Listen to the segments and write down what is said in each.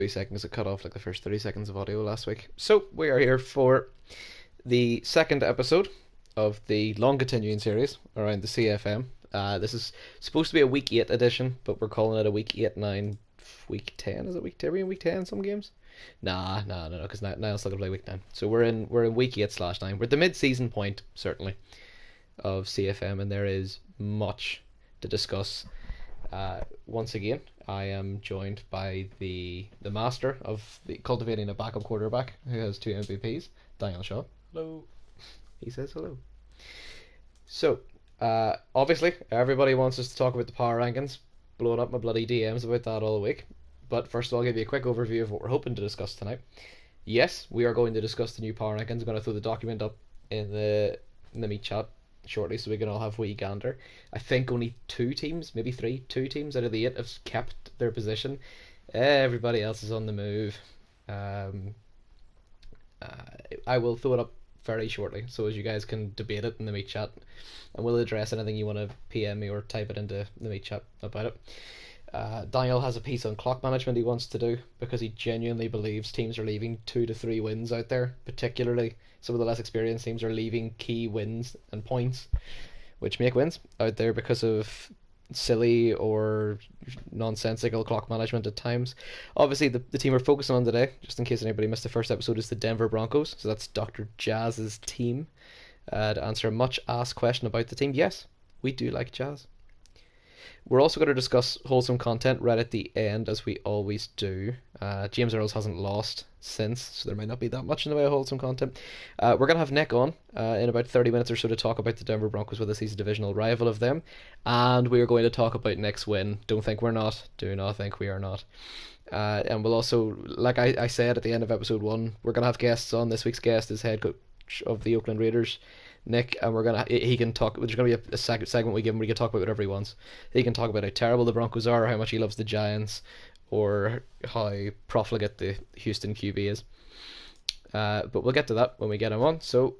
seconds. It cut off like the first 30 seconds of audio last week. So we are here for the second episode of the long continuing series around the CFM. This is supposed to be a week 8 edition, but we're calling it a week 8, 9, week 10. Is it week 10? Are we in week 10 some games? No, because now it's still gonna play week 9. So we're in week 8/9. We're at the mid-season point, certainly, of CFM, and there is much to discuss. Once again, I am joined by the master of the cultivating a backup quarterback who has 2 MVPs, Daniel Shaw. Hello. He says hello. So, obviously, everybody wants us to talk about the power rankings. Blowing up my bloody DMs about that all week. But first of all, I'll give you a quick overview of what we're hoping to discuss tonight. Yes, we are going to discuss the new power rankings. I'm going to throw the document up in the meet chat shortly so we can all have a wee gander. I think only 2 teams, maybe 3, 2 teams out of the 8 have kept their position. Everybody else is on the move. I will throw it up very shortly so as you guys can debate it in the meet chat, and we'll address anything you want to PM me or type it into the meet chat about it. Daniel has a piece on clock management he wants to do because he genuinely believes teams are leaving 2 to 3 wins out there. Particularly some of the less experienced teams are leaving key wins and points which make wins out there because of silly or nonsensical clock management at times. Obviously the team we're focusing on today, just in case anybody missed the first episode, is the Denver Broncos. So that's Dr. Jazz's team. To answer a much asked question about the team, yes, we do like Jazz. We're also going to discuss wholesome content right at the end, as we always do. James Earls hasn't lost since, so there might not be that much in the way of wholesome content. We're going to have Nick on in about 30 minutes or so to talk about the Denver Broncos with us. He's a divisional rival of them. And we are going to talk about Nick's win. Don't think we're not. Do not think we are not. And we'll also, like I said at the end of episode 1, we're going to have guests on. This week's guest is head coach of the Oakland Raiders, Nick, and he can talk. There's going to be a segment we give him where he can talk about whatever he wants. He can talk about how terrible the Broncos are, or how much he loves the Giants, or how profligate the Houston QB is. But we'll get to that when we get him on. So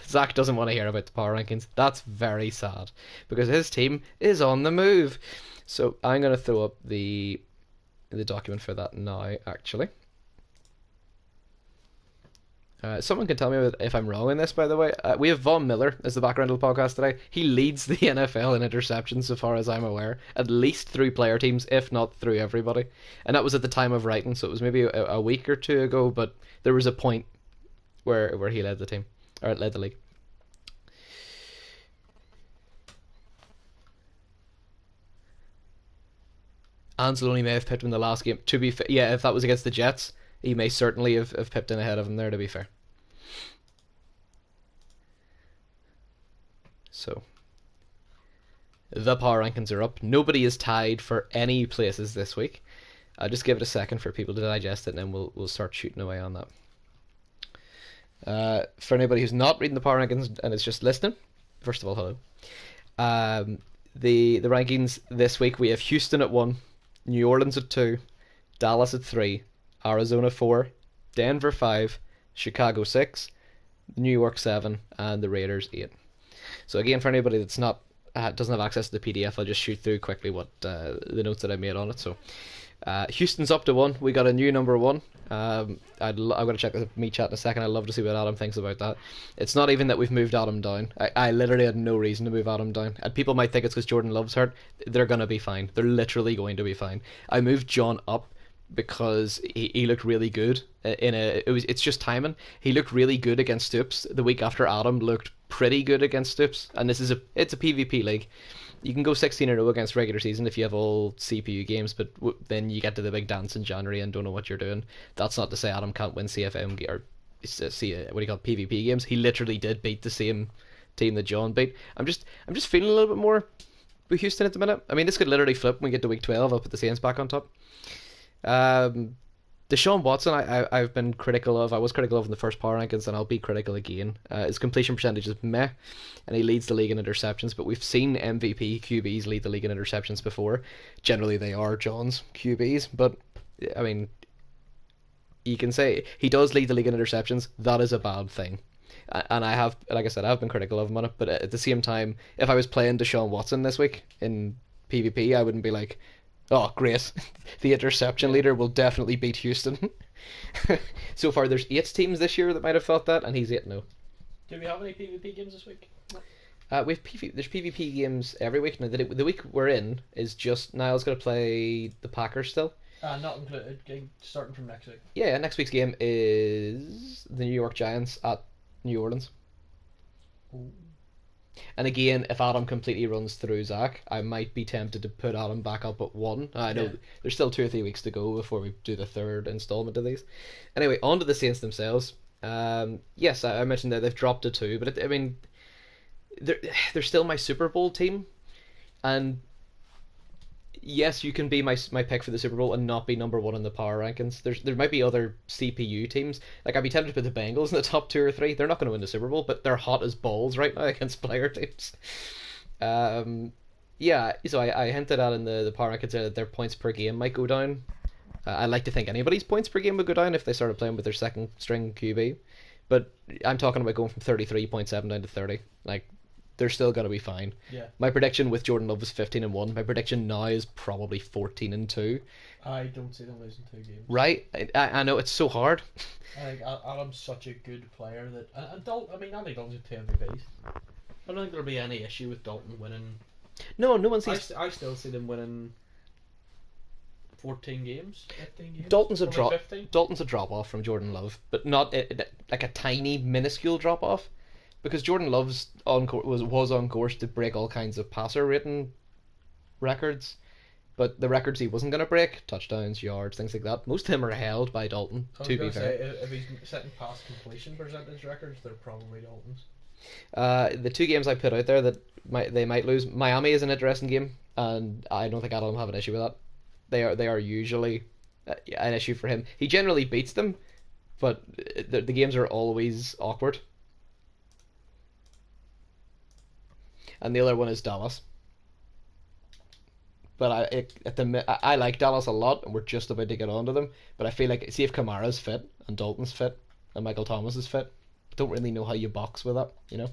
Zach doesn't want to hear about the power rankings. That's very sad because his team is on the move. So I'm going to throw up the document for that now, actually. Someone can tell me if I'm wrong in this, by the way. We have Von Miller as the background of the podcast today. He leads the NFL in interceptions, so far as I'm aware, at least through player teams, if not through everybody. And that was at the time of writing, so it was maybe a week or 2 ago, but there was a point where he led the team, or led the league. Anzalone may have pipped him in the last game. To be fair, yeah, if that was against the Jets, he may certainly have pipped in ahead of him there, to be fair. So, the power rankings are up. Nobody is tied for any places this week. I'll just give it a second for people to digest it, and then we'll start shooting away on that. For anybody who's not reading the power rankings and is just listening, first of all, hello. The rankings this week, we have Houston at 1, New Orleans at 2, Dallas at 3, Arizona 4, Denver 5, Chicago 6, New York 7, and the Raiders 8. So again, for anybody that's not doesn't have access to the PDF, I'll just shoot through quickly what the notes that I made on it. So Houston's up to 1. We got a new number 1. I'm going to check the meet chat in a second. I'd love to see what Adam thinks about that. It's not even that we've moved Adam down. I literally had no reason to move Adam down. And people might think it's because Jordan Love's hurt. They're going to be fine. They're literally going to be fine. I moved John up because he looked really good it's just timing. He looked really good against Stoops the week after Adam looked pretty good against Stoops, and it's a PvP league. You can go 16-0 against regular season if you have all CPU games, but then you get to the big dance in January and don't know what you're doing. That's not to say Adam can't win CFM or what do you call it, PvP games. He literally did beat the same team that John beat. I'm just feeling a little bit more with Houston at the minute. I mean, this could literally flip when we get to week 12. I'll put the Saints back on top. Deshaun Watson, I've been critical of. I was critical of in the first power rankings, and I'll be critical again. His completion percentage is meh, and he leads the league in interceptions. But we've seen MVP QBs lead the league in interceptions before. Generally, they are John's QBs, but I mean, you can say he does lead the league in interceptions. That is a bad thing. And I have, like I said, I've been critical of him on it. But at the same time, if I was playing Deshaun Watson this week in PvP, I wouldn't be like, Oh, great. The interception Yeah. leader will definitely beat Houston. So far, there's 8 teams this year that might have thought that, and he's 8-0. Do we have any PvP games this week? No. There's PvP games every week. Now, the week we're in is just Niall's going to play the Packers still. Not included. Starting from next week. Yeah, next week's game is the New York Giants at New Orleans. Ooh. And again, if Adam completely runs through Zach, I might be tempted to put Adam back up at 1. I know Yeah. there's still 2 or 3 weeks to go before we do the third installment of these. Anyway, on to the Saints themselves. Yes, I mentioned that they've dropped to 2, but I mean, they're still my Super Bowl team, and yes, you can be my pick for the Super Bowl and not be number 1 in the power rankings. There might be other CPU teams. Like I'd be tempted to put the Bengals in the top 2 or 3. They're not going to win the Super Bowl, but they're hot as balls right now against player teams. Um, yeah, so I hinted at in the power rankings that their points per game might go down. I like to think anybody's points per game would go down if they started playing with their second string QB, but I'm talking about going from 33.7 down to 30. Like they're still gonna be fine. Yeah. My prediction with Jordan Love was 15-1. My prediction now is probably 14-2. I don't see them losing 2 games. Right? I know it's so hard. I think Adam's such a good player that I mean, Andy Dalton's two MVPs. I don't think there'll be any issue with Dalton winning. No one I, sees. I still see them winning 14 games, 15 games. Dalton's a Probably drop. 15. Dalton's a drop off from Jordan Love, but not like a tiny minuscule drop off, because Jordan Love's was on course to break all kinds of passer rating records, but the records he wasn't going to break, touchdowns, yards, things like that, most of them are held by Dalton. I was To going be to fair, say, if he's setting pass completion percentage records, they're probably Dalton's. the 2 games I put out there that they might lose. Miami is an interesting game, and I don't think Adam will have an issue with that. They are usually an issue for him. He generally beats them, but the games are always awkward. And the other one is Dallas. But I like Dallas a lot, and we're just about to get on to them. But I feel like, see if Kamara's fit and Dalton's fit and Michael Thomas is fit. I don't really know how you box with that, you know.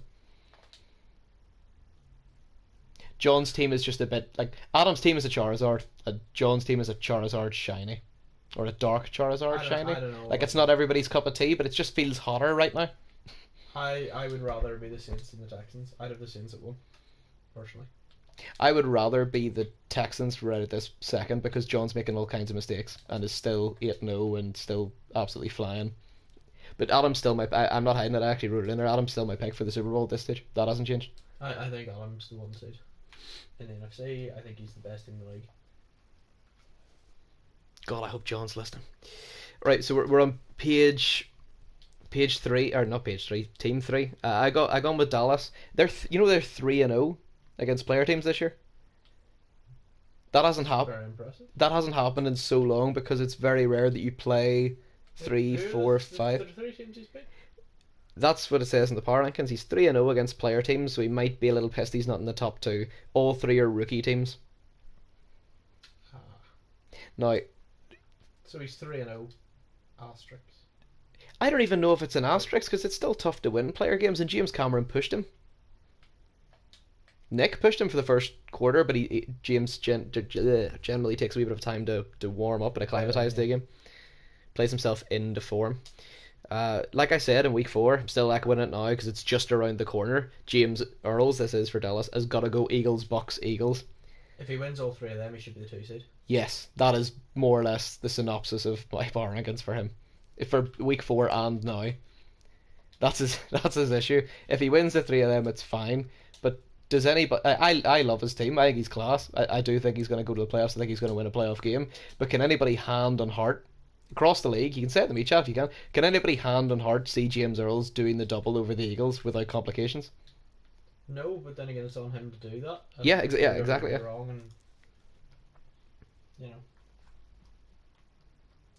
John's team is just a bit like Adam's team is a Charizard, and John's team is a Charizard shiny, or a dark Charizard shiny. I don't know. Like it's not everybody's cup of tea, but it just feels hotter right now. I would rather be the Saints than the Texans. I'd have the Saints at 1, personally. I would rather be the Texans right at this second because John's making all kinds of mistakes and is still 8-0 and still absolutely flying. But Adam's still I'm not hiding it. I actually wrote it in there. Adam's still my pick for the Super Bowl at this stage. That hasn't changed. I think Adam's the 1 seed in the NFC. I think he's the best in the league. God, I hope John's listening. Right, so we're on page 3, or not page 3, team 3. I gone with Dallas. They're 3-0 against player teams this year. That hasn't happened. Very impressive. That hasn't happened in so long because it's very rare that you play three, Who are four, the five. 3 teams he's beat? That's what it says in the power rankings. He's 3-0 against player teams, so he might be a little pissed he's not in the top 2. All 3 are rookie teams. Ah. Now, So he's 3-0 asterisks. I don't even know if it's an asterisk because it's still tough to win player games, and James Cameron pushed him. Nick pushed him for the first quarter, but James generally takes a wee bit of time to warm up and acclimatise to the game. Plays himself into form. Like I said in week 4, I'm still echoing it now because it's just around the corner. James Earls, this is for Dallas, has got to go Eagles, Bucks, Eagles. If he wins all 3 of them, he should be the 2 seed. Yes, that is more or less the synopsis of my power rankings for him. For week 4 and now. That's his issue. If he wins the 3 of them, it's fine. But does anybody? I love his team. I think he's class. I do think he's going to go to the playoffs. I think he's going to win a playoff game. But can anybody hand on heart across the league? You can say it in the meet chat if you can. Can anybody hand on heart see James Earls doing the double over the Eagles without complications? No, but then again, it's on him to do that. Yeah, exactly. Yeah. Wrong and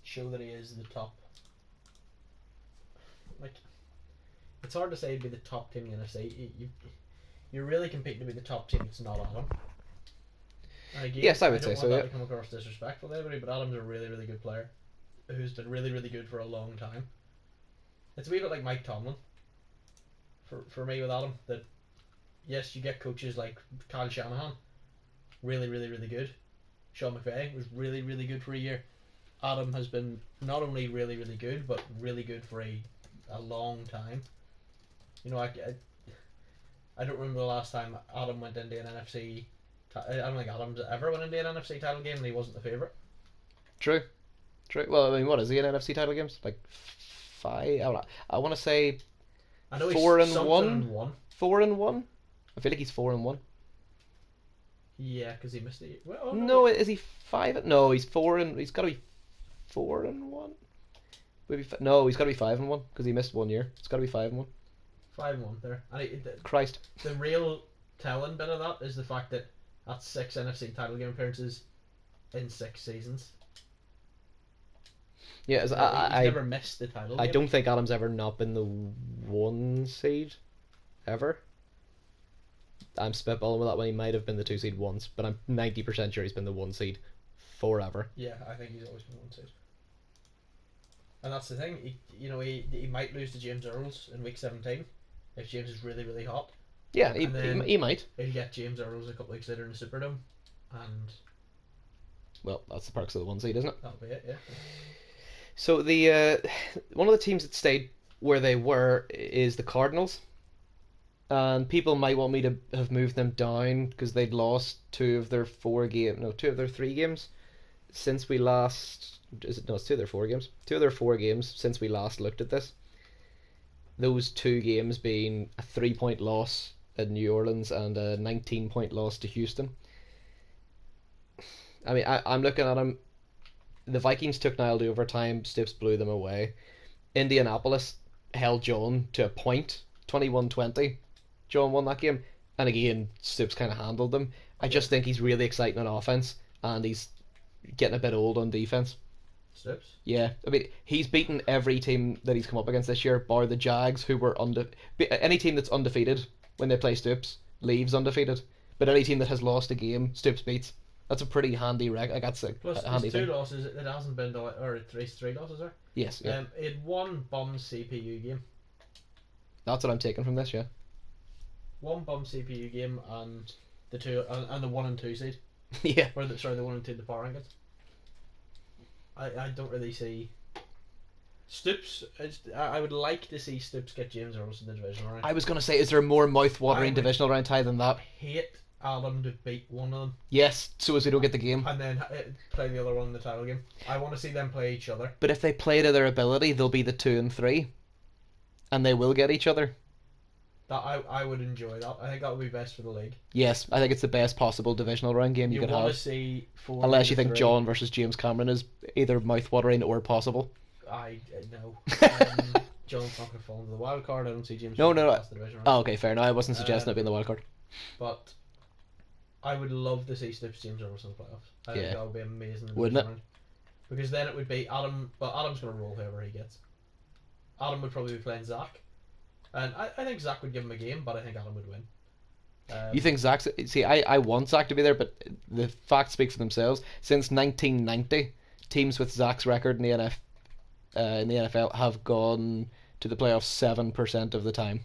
show that he is the top. Like, it's hard to say to be the top team in the NFC. You're really competing to be the top team. It's not Adam. And again, Yes, I would don't say so. want Yeah. that to come across disrespectful to anybody, but Adam's a really, really good player who's been really, really good for a long time. It's a wee bit like Mike Tomlin. For me with Adam, that yes, you get coaches like Kyle Shanahan, really, really, really good, Sean McVay was really, really good for a year. Adam has been not only really, really good, but really good for a long time. You know, I don't remember the last time Adam went into an NFC. I don't think Adam's ever went into an NFC title game and he wasn't the favourite. True. True. Well, I mean, what is he in NFC title games? Like five? I want to say I know four he's and something one. and one. 4-1. I feel like he's 4-1. Yeah, because he missed it. Well, oh, No, is he five? No, he's four and he's got to be 4-1. Maybe no, he's got to be 5-1 because he missed 1 year. It's got to be 5-1. 5-1 there. And Christ. the real telling bit of that is the fact that that's 6 NFC title game appearances in 6 seasons. Yeah, He's never missed the title I game. don't think Adam's ever not been the 1 seed, ever. I'm spitballing with that one. He might have been the 2 seed once, but I'm 90% sure he's been the 1 seed forever. Yeah, I think he's always been 1 seed. And that's the thing. He might lose to James Earls in week 17 if James is really, really hot. Yeah, he might. If you get James Earls a couple weeks later in the Superdome, and well, that's the perks of the 1 seed, isn't it? that'll be it. Yeah. So the one of the teams that stayed where they were is the Cardinals, and people might want me to have moved them down because they'd lost 2 of their 3 games since we last. Is it no? It's 2 of their 4 games. 2 of their 4 games since we last looked at this. Those 2 games being a 3-point loss at New Orleans and a 19-point loss to Houston. I mean, I'm looking at them. The Vikings took Nile to overtime. Stoops blew them away. Indianapolis held John to a point, 21-20. John won that game, and again, Stoops kind of handled them. I just think he's really exciting on offense, and he's getting a bit old on defense. Stoops? Yeah, I mean, he's beaten every team that he's come up against this year, bar the Jags, who were any team that's undefeated when they play Stoops leaves undefeated, but any team that has lost a game, Stoops beats. That's a pretty handy record. Like, that's a handy there's 2 thing. losses. It hasn't been or 3 losses there. Yes, yeah. It had 1 bum CPU game. That's what I'm taking from this, yeah. 1 bum CPU game and the 2 and the 1 and 2 seed. Yeah. Or the 1 and 2 the power rankings. I don't really see Stoops. I would like to see Stoops get James Earls in the divisional round. I was going to say, is there a more mouth-watering divisional round tie than that? Hate Adam to beat one of them. Yes, so as we don't get the game. And then play the other one in the title game. I want to see them play each other. But if they play to their ability, they'll be the 2 and 3. And they will get each other. I would enjoy that. I think that would be best for the league. Yes, I think it's the best possible divisional round game you could want have. to see 4 Unless you think 3. John versus James Cameron is either mouth-watering or possible. I know. John's not going to fall into the wild card. I don't see James. No. The division round. Oh, okay, fair. No, I wasn't suggesting it being the wild card. But I would love to see Stoops James Earls in the playoffs. I think that would be amazing. Wouldn't it? Round. Because then it would be Adam. But Adam's going to roll whoever he gets. Adam would probably be playing Zach. And I think Zach would give him a game, but I think Adam would win. You think Zach's... See, I want Zach to be there, but the facts speak for themselves. Since 1990, teams with Zach's record in the NFL have gone to the playoffs 7% of the time.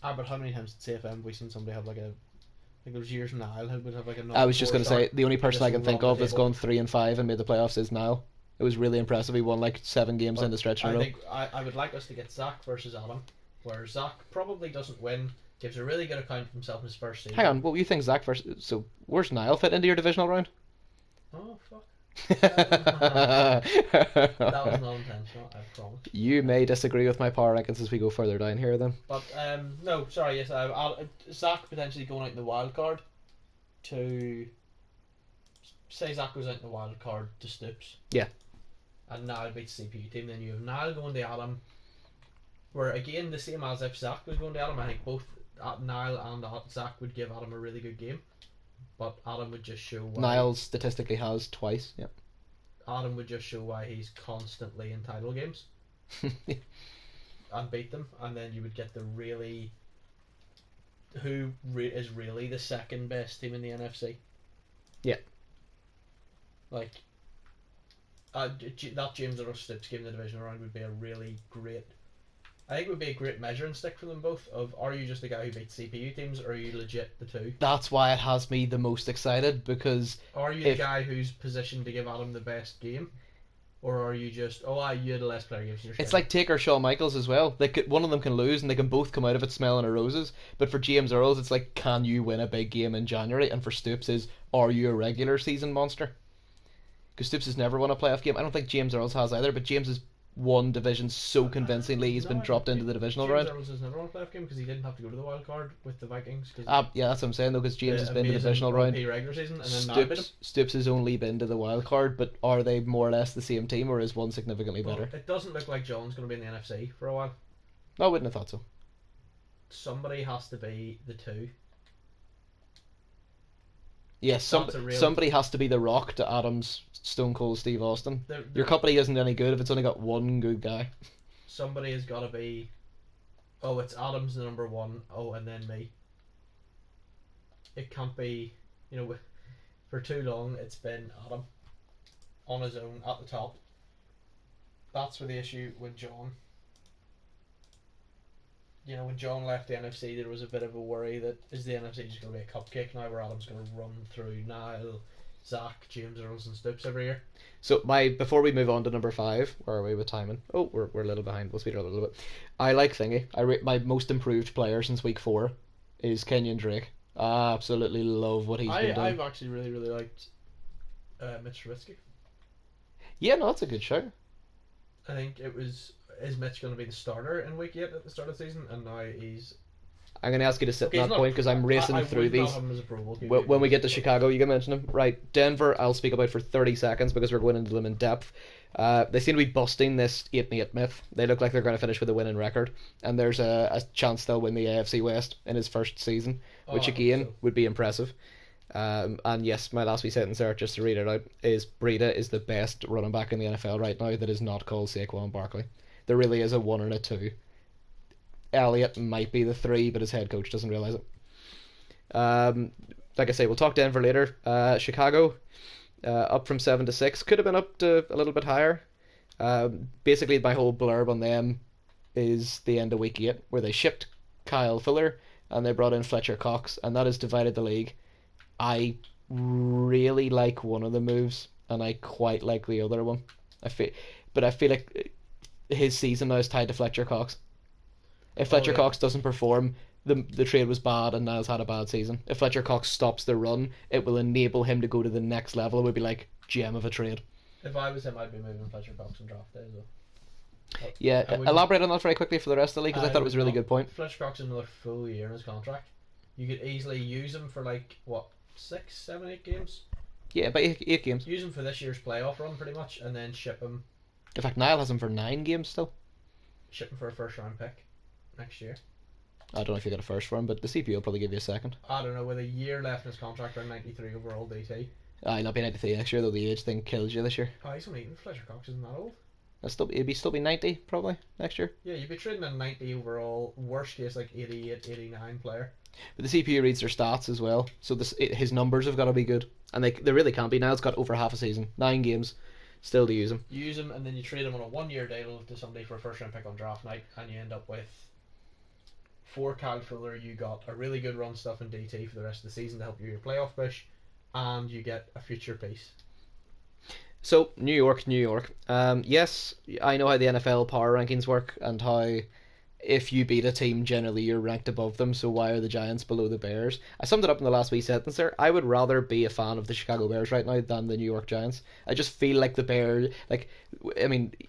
But how many times at CFM have we seen somebody have like a... I think there was years Niall who would have like a... I was just going to say, the only person I can think of that's table. gone 3-5 and made the playoffs is Niall. It was really impressive. He won like 7 games in the stretch in a row. I think I would like us to get Zach versus Adam, where Zach probably doesn't win, gives a really good account of himself in his first season. Hang on, what do you think Zach versus... So, where's Niall fit into your divisional round? Oh, fuck. That was not intentional, I promise. You may disagree with my power rankings as we go further down here then. But, no, sorry, yes, Zach potentially going out in the wild card to... Say Zach goes out in the wild card to Stoops. Yeah. And Niall beats the CPU team, then you have Niall going to Adam, where again, the same as if Zach was going to Adam, I think both Niall and Zach would give Adam a really good game, but Adam would just show why... Niall statistically has twice, yeah. Adam would just show why he's constantly in title games and beat them, and then you would get the really... Who is really the second best team in the NFC? Yeah. Like... that James Earl Stoops game in the divisional round would be a really great I think it would be a great measuring stick for them both. Of are you just the guy who beats CPU teams, or are you legit the two? That's why it has me the most excited, because Are you the if guy who's positioned to give Adam the best game, or are you just you had the less player games in your it's schedule? like Taker Shawn Michaels as well. One of them can lose and they can both come out of it smelling of roses. But for James Earls, it's like, can you win a big game in January? And for Stoops is, are you a regular season monster? Because Stoops has never won a playoff game. I don't think James Earls has either. But James has won divisions so convincingly. He's been No, I dropped think into the divisional James round. Earls has never won a playoff game because he didn't have to go to the wild card with the Vikings because Yeah, that's what I'm saying though. Because James has the been to the amazing divisional round. OP regular season, and then now beat him. Stoops has only been to the wild card, but are they more or less the same team, or is one significantly Well, better? it doesn't look like John's going to be in the NFC for a while. No, I wouldn't have thought so. Somebody has to be the two. Yes, That's a real. somebody has to be the Rock to Adams, Stone Cold Steve Austin. Your company isn't any good if it's only got one good guy. Somebody has got to be. Oh, it's Adams the number one. Oh, and then me. It can't be. For too long it's been Adam on his own at the top. That's where the issue with John. When John left the NFC, there was a bit of a worry that is the NFC just going to be a cupcake now, where Adam's going to run through Niall, Zach, James Earls, and Stoops every year. So before we move on to number 5, where are we with timing? Oh, we're a little behind. We'll speed it up a little bit. I like Thingy. My most improved player since week 4 is Kenyon Drake. I absolutely love what he's been doing. I've actually really really liked Mitch Trubisky. Yeah, no, that's a good show. I think it was. Is Mitch going to be the starter in week 8 at the start of the season? And now he's. I'm going to ask you to sit Okay, in that point because I'm racing through would these. not have him as a Pro Bowl QB, When we get to Chicago, you can mention him. Right, Denver, I'll speak about for 30 seconds because we're going into them in depth. They seem to be busting this 8-8 myth. They look like they're going to finish with a winning record, and there's a chance they'll win the AFC West in his first season, which I hope again so. would be impressive. And yes, my last wee sentence there, just to read it out, is Breida is the best running back in the NFL right now that is not called Saquon Barkley. There really is a 1 and a 2. Elliott might be the 3, but his head coach doesn't realize it. Like I say, we'll talk Denver later. Chicago, up from 7 to 6, could have been up to a little bit higher. Basically, my whole blurb on them is the end of week 8, where they shipped Kyle Fuller and they brought in Fletcher Cox, and that has divided the league. I really like one of the moves, and I quite like the other one. I feel like his season now is tied to Fletcher Cox. If Fletcher Cox doesn't perform, the trade was bad and Niles had a bad season. If Fletcher Cox stops the run, it will enable him to go to the next level. It would be like gem of a trade. If I was him, I'd be moving Fletcher Cox on draft day as well. Yeah, elaborate on that very quickly for the rest of the league because I thought it was a really good point. Fletcher Cox is another full year in his contract. You could easily use him for 6, 7, 8 games. Yeah, about 8 games. Use him for this year's playoff run pretty much, and then ship him. In fact, Niall has him for 9 games still. Ship him for a first round pick next year. I don't know if you get a first for him, but the CPU will probably give you a second. I don't know, with a year left in his contract around 93 overall DT. He'll not be 93 next year, though the age thing kills you this year. Oh, he's only Fletcher Cox isn't that old. It'd still be 90 probably next year. Yeah, you'd be trading a 90 overall, worst case 88, 89 player. But the CPU reads their stats as well, so his numbers have got to be good, and they really can't be. Now it's got over half a season, 9 games, still to use him. Use him, and then you trade him on a 1-year deal to somebody for a first round pick on draft night, and you end up with, for Kyle Fuller, you got a really good run stuff in DT for the rest of the season to help you in your playoff push, and you get a future piece. So New York. Yes, I know how the NFL power rankings work and how if you beat a team, generally you're ranked above them. So why are the Giants below the Bears? I summed it up in the last wee sentence there. I would rather be a fan of the Chicago Bears right now than the New York Giants. I just feel like the Bears,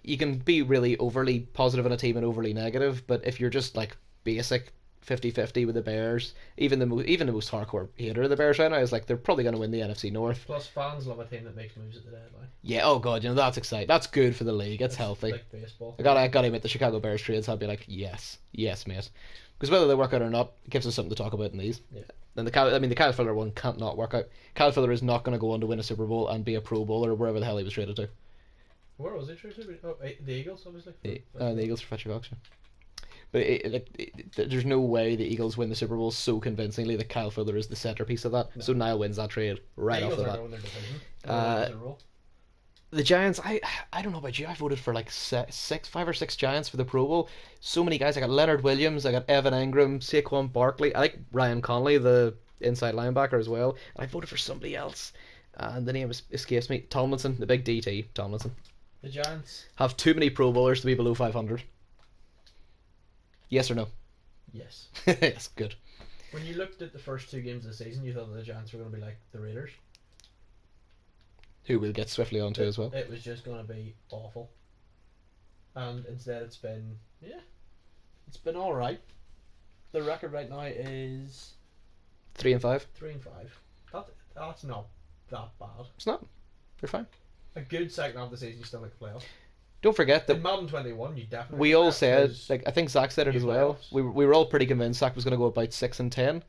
you can be really overly positive on a team and overly negative, but if you're just basic 50-50 with the Bears, even the most hardcore hater of the Bears right now is they're probably going to win the NFC North. Plus, fans love a team that makes moves at the deadline. Yeah, oh god, that's exciting. That's good for the league. It's healthy. Like baseball. I gotta admit, the Chicago Bears trades, I'd be like, yes, mate. Because whether they work out or not, it gives us something to talk about in these. Yeah. And the Kyle Fuller one can't not work out. Kyle Fuller is not going to go on to win a Super Bowl and be a Pro Bowler or wherever the hell he was traded to. Where was he traded to? Oh, the Eagles, obviously. The Eagles for Fletcher Cox. But there's no way the Eagles win the Super Bowl so convincingly that Kyle Fuller is the centerpiece of that. No. So Niall wins that trade right off the bat. The Giants, I don't know about you. I voted for like six, 5 or 6 Giants for the Pro Bowl. So many guys. I got Leonard Williams. I got Evan Ingram, Saquon Barkley. I like Ryan Conley, the inside linebacker as well. And I voted for somebody else, and the name escapes me. Tomlinson, the big DT. Tomlinson. The Giants, Have too many Pro Bowlers to be below 500. Yes or no? yes. Yes, good. When you looked at the first 2 games of the season, you thought that the Giants were going to be like the Raiders. Who we'll get swiftly onto as well. It was just going to be awful. And instead it's been, it's been alright. The record right now is 3-5. 3-5. That's not that bad. It's not. They're fine. A good second half of the season, you still make the playoffs. Don't forget that In Madden 21, you definitely. we all said, like I think Zach said it as well. playoffs. We were all pretty convinced Zach was going to go about 6-10,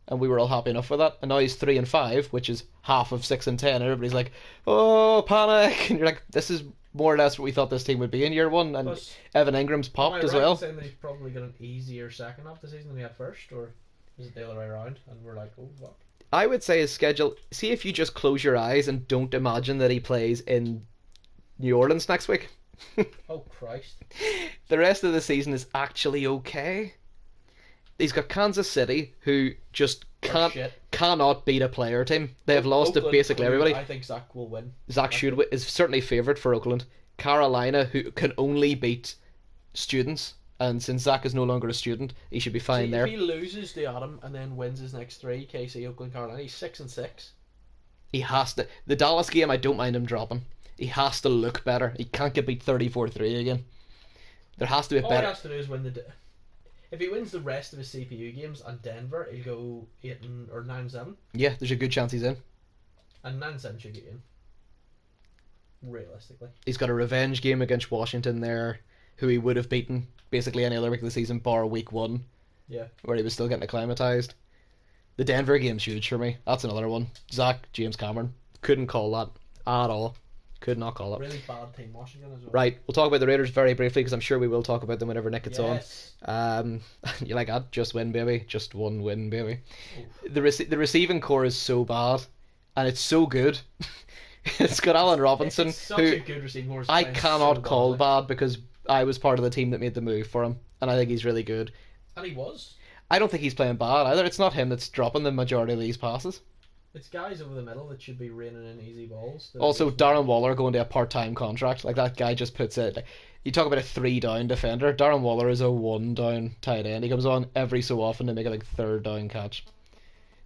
and we were all happy enough with that. And now he's 3-5, which is half of 6-10. And everybody's like, "Oh, panic!" And you're like, "This is more or less what we thought this team would be in year one." And Plus, Evan Ingram's am I popped as right in well. saying that he's probably got an easier second half of the season than he had first, or is it the other way around? And we're like, oh, what? I would say his schedule. See if you just close your eyes and don't imagine that he plays in New Orleans next week. Oh Christ! The rest of the season is actually okay. He's got Kansas City, who just cannot beat a player team. They have lost to Oakland, basically everybody. I think Zach will win. Zach should is certainly favoured for Oakland. Carolina, who can only beat students, and since Zach is no longer a student, he should be fine there. If he loses to Adam and then wins his next 3, KC, Oakland, Carolina, he's 6-6. He has to. The Dallas game, I don't mind him dropping. He has to look better. He can't get beat 34-3 again. There has to be a All better. he has to do is win the. If he wins the rest of his CPU games and Denver, he'll go 9-7, Yeah, there's a good chance he's in. and 9-7 should get in. Realistically, He's got a revenge game against Washington there, who he would have beaten basically any other week of the season, bar week 1, yeah. where he was still getting acclimatized. The Denver game's huge for me. That's another one. Zach, James Cameron, couldn't call that at all. Could not call it. Really bad team, Washington as well. Right, we'll talk about the Raiders very briefly because I'm sure we will talk about them whenever Nick gets Yes. on. You like that? Just win, baby. Just one win, baby. Oof. The receiving core is so bad, and it's so good. It's got Allen Robinson, It's such who a good receiving horse. I playing cannot so call badly. bad because I was part of the team that made the move for him, and I think he's really good. And he was. I don't think he's playing bad either. It's not him that's dropping the majority of these passes. It's guys over the middle that should be raining in easy balls. Also, Darren Waller going to a part-time contract. Like, that guy just puts it. Like, you talk about a 3-down defender. Darren Waller is a 1-down tight end. He comes on every so often to make a like 3rd-down catch.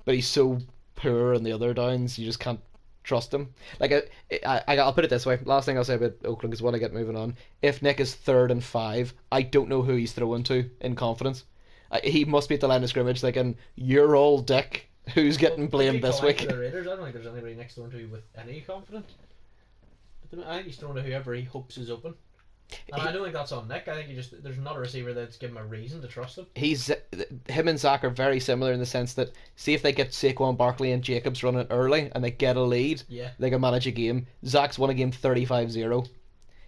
But he's so poor in the other downs, you just can't trust him. Like, I'll put it this way. Last thing I'll say about Oakland is when I get moving on. If Nick is 3rd and 5, I don't know who he's throwing to in confidence. He must be at the line of scrimmage thinking, "You're all dick. Who's getting blamed this week?" The Raiders, I don't think there's anybody next door to with any confidence. I think he's throwing to whoever he hopes is open. And I don't think that's on Nick. I think there's not a receiver that's given him a reason to trust him. Him and Zach are very similar in the sense that, see if they get Saquon Barkley and Jacobs running early and they get a lead, Yeah. they can manage a game. Zach's won a game 35-0.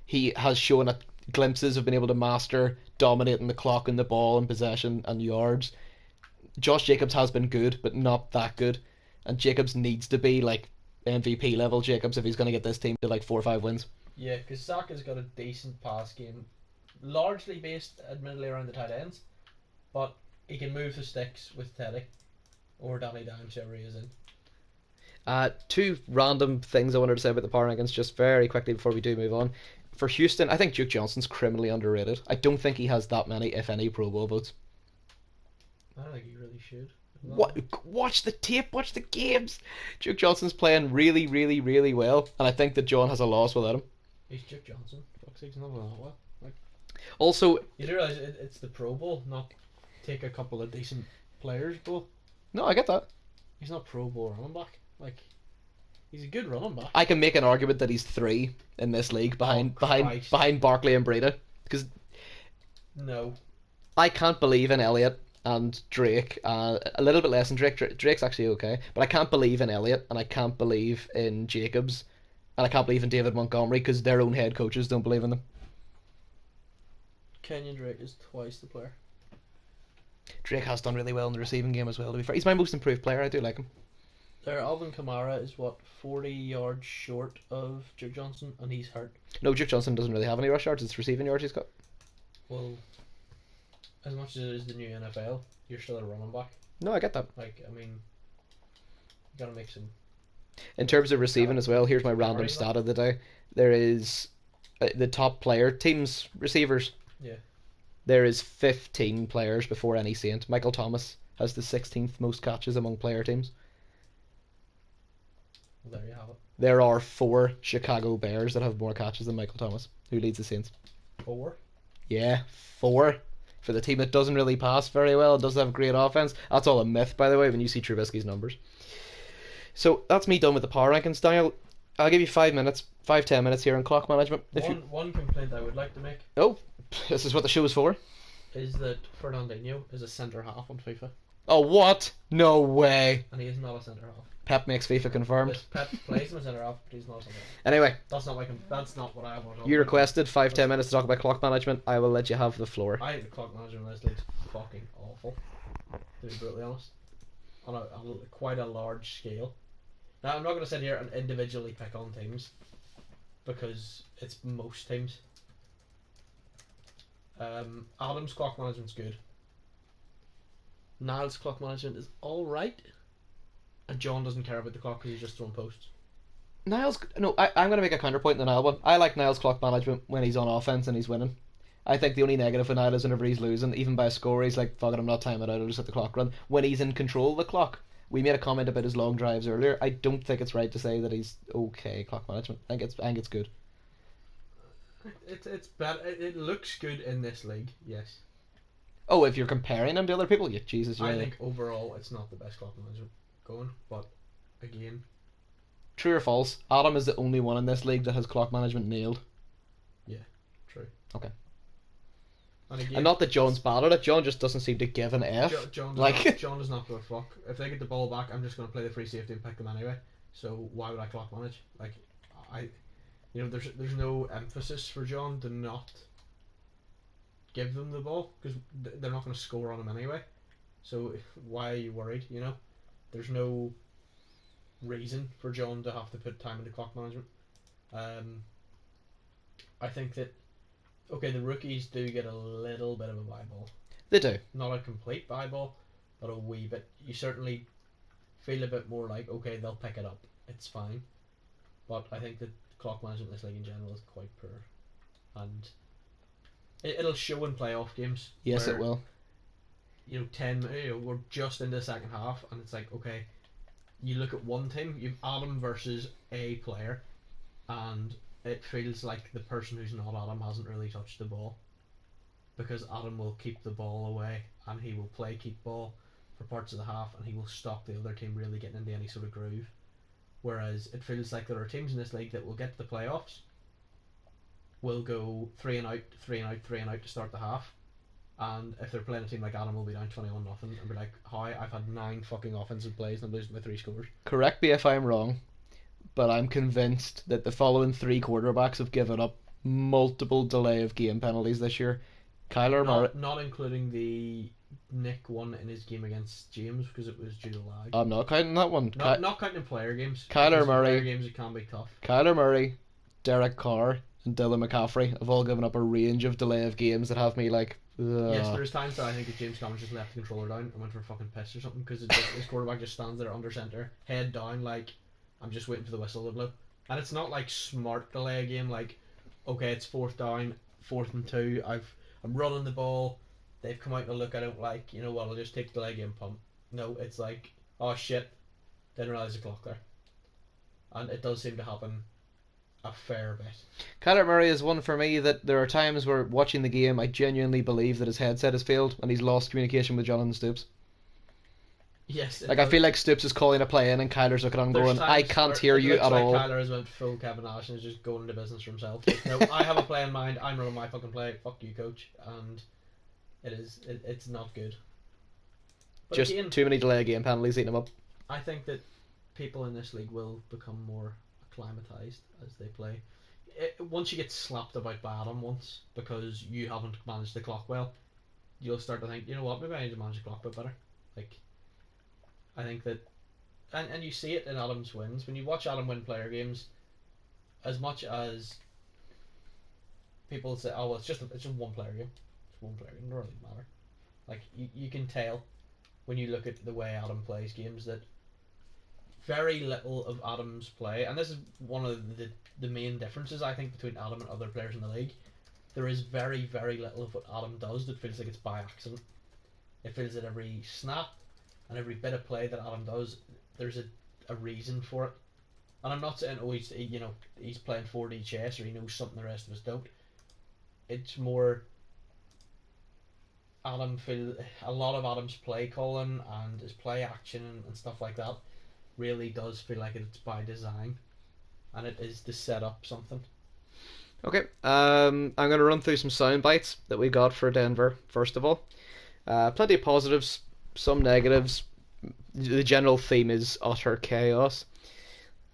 He has shown glimpses of being able to master dominating the clock and the ball and possession and yards. Josh Jacobs has been good, but not that good. And Jacobs needs to be like MVP level Jacobs if he's going to get this team to like 4 or 5 wins. Yeah, because Zach has got a decent pass game, largely based, admittedly, around the tight ends, but he can move the sticks with Teddy or Danny Dimes, whoever he is in. 2 random things I wanted to say about the Power Rankings just very quickly before we do move on. For Houston, I think Duke Johnson's criminally underrated. I don't think he has that many, if any, Pro Bowl votes. I don't think he really should. Watch the tape, watch the games. Duke Johnson's playing really, really, really well, and I think that John has a loss without him. He's Duke Johnson. Fuck's sake, he's not that well. Also, You do realise it's the Pro Bowl, not take a couple of decent players Bowl. no, I get that. He's not Pro Bowl running back. He's a good running back. I can make an argument that he's 3 in this league behind Christ. Barkley and Breda, because No. I can't believe in Elliott and Drake. A little bit less than Drake. Drake's actually okay, but I can't believe in Elliott and I can't believe in Jacobs and I can't believe in David Montgomery because their own head coaches don't believe in them. Kenyon Drake is twice the player. Drake has done really well in the receiving game as well, to be fair. He's my most improved player. I do like him. Their Alvin Kamara is what 40 yards short of Duke Johnson, and he's hurt. No, Duke Johnson doesn't really have any rush yards. It's receiving yards he's got. Well, as much as it is the new NFL, you're still a running back. No, I get that. Like, I mean, you gotta make some. In terms of receiving as well, here's my random Carries stat of the day. There is the top player teams receivers. Yeah. There is 15 players before any Saint. Michael Thomas has the 16th most catches among player teams. Well, there you have it. There are 4 Chicago Bears that have more catches than Michael Thomas, who leads the Saints. 4. Yeah, 4. For the team that doesn't really pass very well, doesn't have a great offense. That's all a myth, by the way, when you see Trubisky's numbers. So that's me done with the power rankings, Daniel. I'll give you 5-10 minutes here on clock management. One complaint I would like to make. Oh, this is what the show is for. Is that Fernandinho is a centre half on FIFA, Oh, what? No way. and he is not a centre half. Pep makes FIFA confirmed. Pep plays him as centre half, but he's not a centre half. Anyway, That's not what I want. you requested 5-10 minutes to talk about clock management. I will let you have the floor. I think the clock management in this league's fucking awful, to be brutally honest. On a quite a large scale. Now, I'm not going to sit here and individually pick on teams, because it's most teams. Adam's clock management's good. Niall's clock management is alright. And John doesn't care about the clock because he's just throwing posts. I'm going to make a counterpoint in the Niall one. I like Niall's clock management when he's on offense and he's winning. I think the only negative for Niall is whenever he's losing, even by a score, he's like, fuck it, I'm not timing it out, I'll just let the clock run. When he's in control of the clock, we made a comment about his long drives earlier. I don't think it's right to say that he's okay clock management. I think it's good. It's bad. It looks good in this league, yes. Oh, if you're comparing him to other people, yeah, Jesus, I yeah. think overall it's not the best clock management going, but again, True or false? Adam is the only one in this league that has clock management nailed. true. Okay. And again, And not that John's bad at it. John just doesn't seem to give an F. John like John does not give a fuck. If they get the ball back, I'm just going to play the free safety and pick them anyway. So why would I clock manage? Like, there's no emphasis for John to not give them the ball because they're not going to score on him anyway. So why are you worried? There's no reason for John to have to put time into clock management. I think that the rookies do get a little bit of a bye ball. They do. Not a complete bye ball, but a wee bit. You certainly feel a bit more like, okay, they'll pick it up. It's fine. But I think that clock management in this league in general is quite poor. And it'll show in playoff games. Yes, where, it will. We're just in the second half, and it's like, okay, you look at one team, you've Adam versus a player, and it feels like the person who's not Adam hasn't really touched the ball. Because Adam will keep the ball away, and he will play keep ball for parts of the half, and he will stop the other team really getting into any sort of groove. Whereas it feels like there are teams in this league that will get to the playoffs, will go 3 and out, 3 and out, 3 and out to start the half, and if they're playing a team like Adam, will be down 21-0 and be like, hi, I've had 9 fucking offensive plays and I'm losing by 3 scores. Correct me if I'm wrong, but I'm convinced that the following 3 quarterbacks have given up multiple delay of game penalties this year. Kyler Murray. Not including the Nick one in his game against James because it was due to lag. I'm not counting that one. Not counting player games. Kyler Murray. Player games, it can be tough. Kyler Murray, Derek Carr, and Dylan McCaffrey have all given up a range of delay of games that have me like, ugh. Yes, there's times that I think that James Conner just left the controller down and went for a fucking piss or something because his quarterback just stands there under center, head down, like, I'm just waiting for the whistle to blow. And it's not like smart delay a game, like, okay, it's 4th down, 4th and 2, I'm running the ball, they've come out to look at it like, you know what, I'll just take the leg in pump. No, it's like, oh shit, didn't realise the clock there. And it does seem to happen a fair bit. Kyler Murray is one for me that there are times where watching the game I genuinely believe that his headset has failed and he's lost communication with Jonathan Stoops. Yes. Like, I feel like Stoops is calling a play in and Kyler's looking at him going, I can't hear you at all. Kyler has went full Kevin Nash and is just going into business for himself. No, I have a play in mind, I'm running my fucking play, fuck you coach. And it's not good. But just again, too many delay game penalties eating him up. I think that people in this league will become more acclimatized as they play. Once you get slapped about by Adam once because you haven't managed the clock well, you'll start to think, you know what, maybe I need to manage the clock a bit better. Like, I think that and you see it in Adam's wins. When you watch Adam win player games, as much as people say, "Oh, well, it's just one player game. It's one player game. It doesn't really matter." Like you can tell when you look at the way Adam plays games that very little of Adam's play, and this is one of the main differences I think between Adam and other players in the league. There is very very little of what Adam does that feels like it's by accident. It feels that every snap and every bit of play that Adam does, there's a reason for it. And I'm not saying he's playing 4D chess or he knows something the rest of us don't. It's more a lot of Adam's play calling and his play action and stuff like that really does feel like it's by design, and it is to set up something. Okay, I'm going to run through some sound bites that we got for Denver, first of all. Plenty of positives, some negatives. The general theme is utter chaos.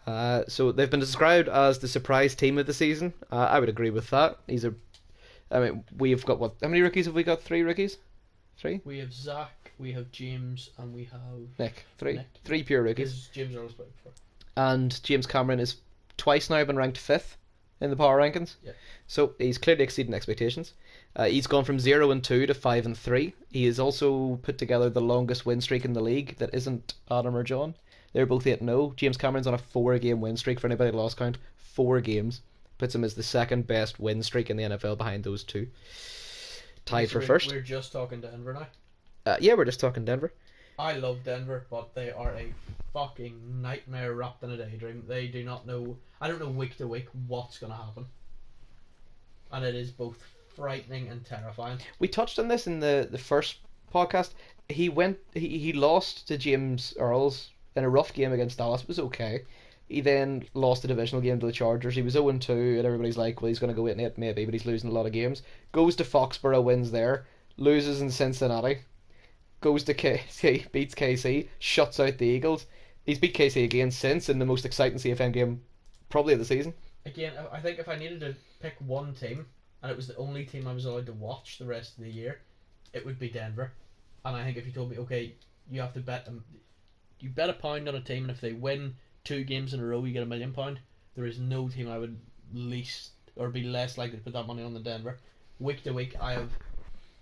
So they've been described as the surprise team of the season. I would agree with that. We've got what? How many rookies have we got? 3 rookies? 3? We have Zach, we have James, and we have Nick. 3. Nick. 3 pure rookies. Because James always played before. And James Cameron is twice now been ranked 5th in the power rankings. Yeah. So he's clearly exceeding expectations. He's gone from 0-2 to 5-3. He has also put together the longest win streak in the league that isn't Adam or John. They're both 8-0. James Cameron's on a 4-game win streak for anybody that lost count. 4 games. Puts him as the second best win streak in the NFL behind those 2. Tied for first. We're just talking Denver now. Yeah, we're just talking Denver. I love Denver, but they are a fucking nightmare wrapped in a daydream. They do not know. I don't know week to week what's going to happen. And it is both frightening and terrifying. We touched on this in the first podcast. He lost to James Earls in a rough game against Dallas. It was okay. He then lost the divisional game to the Chargers. He was 0-2, and everybody's like, well, he's going to go 8-8 maybe, but he's losing a lot of games. Goes to Foxborough, wins there. Loses in Cincinnati. Goes to KC, beats KC, shuts out the Eagles. He's beat KC again since in the most exciting CFM game probably of the season. Again, I think if I needed to pick one team, and it was the only team I was allowed to watch the rest of the year, it would be Denver. And I think if you told me, okay, you have to bet them, you bet £1 on a team, and if they win 2 games in a row, you get £1 million. There is no team I would least or be less likely to put that money on than Denver. Week to week, I have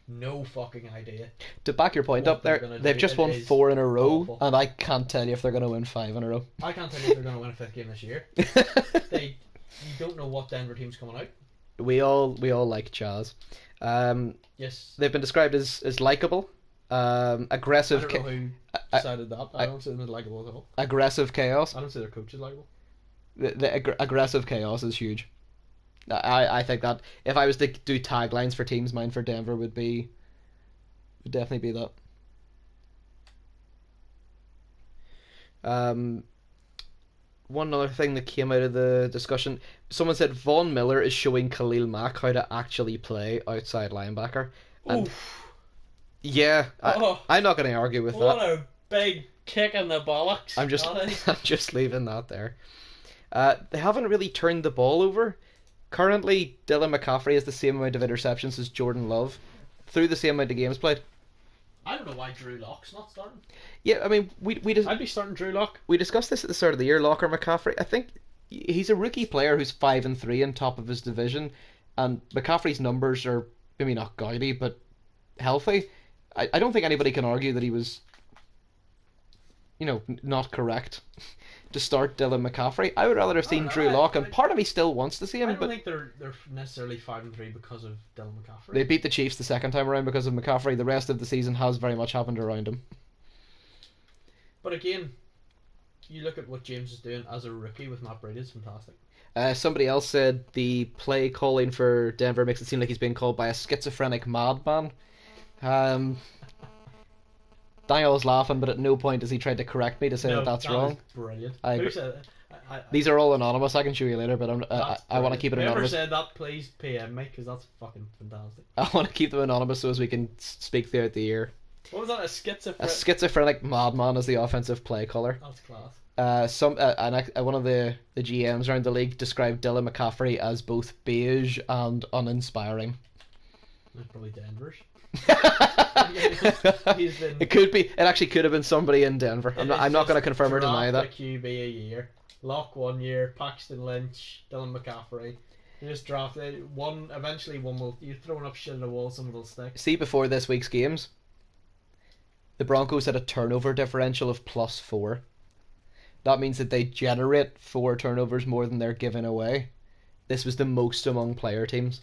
no fucking idea. To back your point up there, they've just won 4 in a row, awful. And I can't tell you if they're going to win 5 in a row. I can't tell you if they're going to win a 5th game this year. You don't know what Denver team's coming out. We all like Chaz. Yes. They've been described as likable, aggressive. I don't know who decided that. I don't see them as likable at all. Aggressive chaos. I don't see their coach as likable. The aggressive chaos is huge. I think that if I was to do taglines for teams, mine for Denver would definitely be that. One other thing that came out of the discussion, someone said Von Miller is showing Khalil Mack how to actually play outside linebacker. And yeah, I'm not going to argue with what that. What a big kick in the bollocks. I'm just leaving that there. They haven't really turned the ball over. Currently, Dylan McCaffrey has the same amount of interceptions as Jordan Love through the same amount of games played. I don't know why Drew Lock's not starting. Yeah, I mean, I'd be starting Drew Lock. We discussed this at the start of the year. Lock or McCaffrey. I think he's a rookie player who's 5-3 on top of his division, and McCaffrey's numbers are maybe not gaudy but healthy. I don't think anybody can argue that he was, not correct to start Dylan McCaffrey. I would rather have seen Drew Lock, and part of me still wants to see him. I don't think they're necessarily 5-3 because of Dylan McCaffrey. They beat the Chiefs the second time around because of McCaffrey. The rest of the season has very much happened around him. But again, you look at what James is doing as a rookie with Matt Brady, it's fantastic. Somebody else said the play calling for Denver makes it seem like he's being called by a schizophrenic madman. Daniel was laughing, but at no point has he tried to correct me to say that's wrong. Brilliant. Who said these are all anonymous. I can show you later, but I want to keep it anonymous. Whoever said that, please PM me, because that's fucking fantastic. I want to keep them anonymous so as we can speak throughout the year. What was that? A schizophrenic madman as the offensive play caller. That's class. One of the GMs around the league described Dylan McCaffrey as both beige and uninspiring. That's probably Denver's. He's been. It could be. It actually could have been somebody in Denver. I'm not going to confirm or deny that. Draft a QB a year. Locke 1 year. Paxton Lynch. Dylan McCaffrey. You just draft it. One. Eventually, one will. You're throwing up shit at a wall. Some will stick. See, before this week's games, the Broncos had a turnover differential of +4. That means that they generate 4 turnovers more than they're giving away. This was the most among player teams.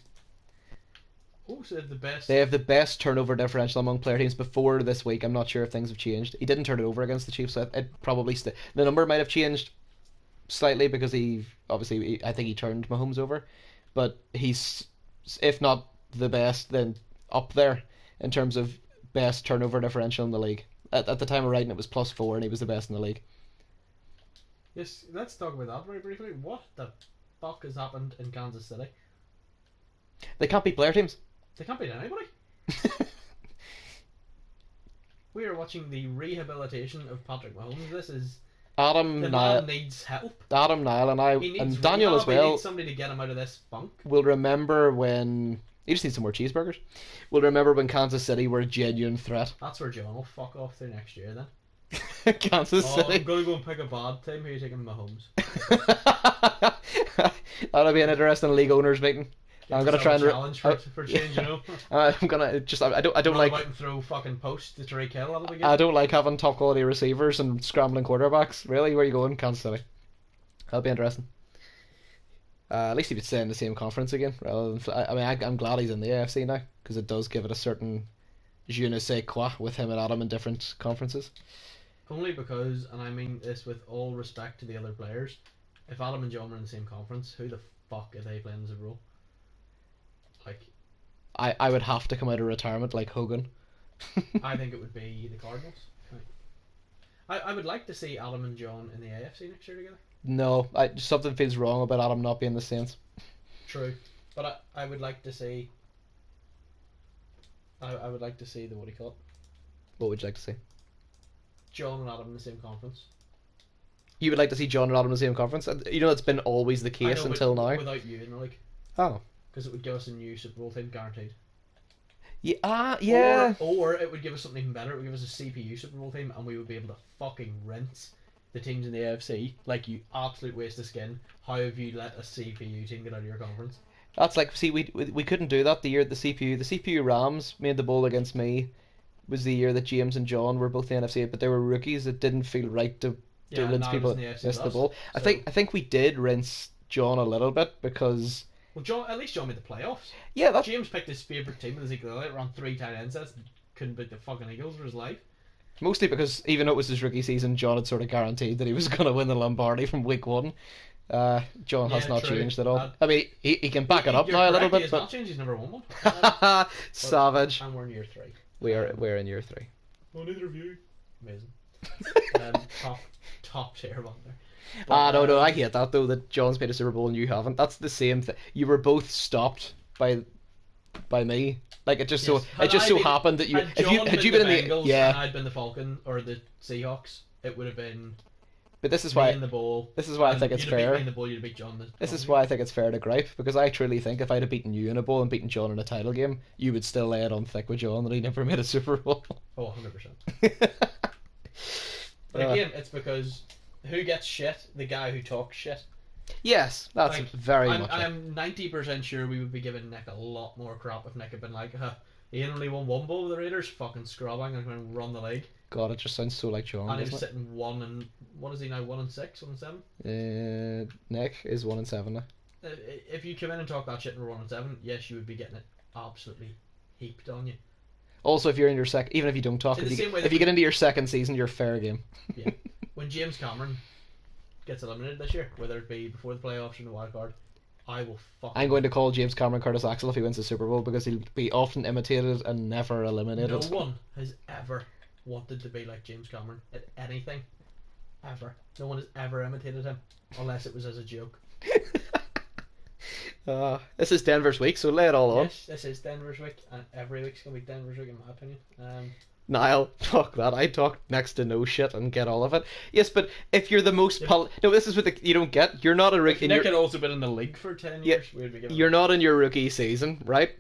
Oh, so the best. They have the best turnover differential among player teams before this week. I'm not sure if things have changed. He didn't turn it over against the Chiefs, so it probably the number might have changed slightly because I think he turned Mahomes over, but he's, if not the best, then up there in terms of best turnover differential in the league. At the time of writing, it was +4, and he was the best in the league. Yes, let's talk about that very briefly. What the fuck has happened in Kansas City? They can't beat player teams. They can't beat anybody. We are watching the rehabilitation of Patrick Mahomes. This is the man needs help. Adam Nile and Daniel as well. He needs somebody to get him out of this funk. We'll remember when he just needs some more cheeseburgers. We'll remember when Kansas City were a genuine threat. That's where John will fuck off through next year then. Kansas City. I'm gonna go and pick a bad team. Who are you taking, Mahomes? That'll be an interesting league owners meeting. I'm gonna try and challenge for change, you know. I'm gonna just I don't Run like out and throw fucking posts to Tariq Hill. That'll be good. I don't like having top quality receivers and scrambling quarterbacks. Really, where are you going, Kansas City? That'll be interesting. At least he would stay in the same conference again. Rather than, I'm glad he's in the AFC now because it does give it a certain je ne sais quoi with him and Adam in different conferences. Only because, and I mean this with all respect to the other players, if Adam and John were in the same conference, who the fuck are they playing as a role? Like, I would have to come out of retirement like Hogan. I think it would be the Cardinals. I would like to see Adam and John in the AFC next year together. No, something feels wrong about Adam not being the Saints. True, but I would like to see. I would like to see the what do you call it? What would you like to see? John and Adam in the same conference. You would like to see John and Adam in the same conference? You know that's been always the case until now. Without you in the league. Oh. Because it would give us a new Super Bowl team guaranteed. Yeah, yeah. Or it would give us something even better. It would give us a CPU Super Bowl team, and we would be able to fucking rinse the teams in the AFC. Like, you absolute waste of skin. How have you let a CPU team get out of your conference? That's like, see, we couldn't do that the year the CPU Rams made the bowl against me. Was the year that James and John were both in the NFC, but they were rookies. It didn't feel right to rinse people miss the bowl. So. I think we did rinse John a little bit because. Well, John, at least John made the playoffs. Yeah, James picked his favourite team with Ezekiel Elliott, ran 3 tight end sets, couldn't beat the fucking Eagles for his life. Mostly because even though it was his rookie season, John had sort of guaranteed that he was going to win the Lombardi from week 1. John has not changed at all. I mean, he can back it up now a little bit. He has not changed. He's never won one. Savage. And we're in year 3. We're in year 3. Well, neither of you. Amazing. Top tier one there. But, no, I hate that though. That John's made a Super Bowl and you haven't. That's the same thing. You were both stopped by me. Like it just so happened that you had you been in the Bengals and I'd been the Falcon or the Seahawks, it would have been. But this is why in the bowl. This is why I think it's fair. In the bowl, you'd beat John. This is why I think it's fair to gripe because I truly think if I'd have beaten you in a bowl and beaten John in a title game, you would still lay it on thick with John that he never made a Super Bowl. Oh, 100%. But again, it's because who gets shit? The guy who talks shit. Yes, that's very much. I'm 90% sure we would be giving Nick a lot more crap if Nick had been like, he only won 1 bowl with the Raiders, fucking scrubbing and going to run the league. God, it just sounds so like John. And he was sitting 1 and what is he now? 1 and 6, 1 and 7. Nick is 1 and 7 now. If you come in and talk that shit and we're 1 and 7, yes, you would be getting it absolutely heaped on you. Also, if you're in your even if you don't talk, if you get into your second season, you're fair game. Yeah. When James Cameron gets eliminated this year, whether it be before the playoffs or in the wild card, I'm going to call James Cameron Curtis Axel if he wins the Super Bowl because he'll be often imitated and never eliminated. No one has ever wanted to be like James Cameron at anything. Ever. No one has ever imitated him unless it was as a joke. This is Denver's week, so lay it all on. Yes, this is Denver's week, and every week's going to be Denver's week in my opinion. Niall, talk that. I talk next to no shit and get all of it. Yes, but if you're the most no, this is what you don't get. You're not a rookie. Nick had also been in the league for 10 years. You're not in your rookie season, right?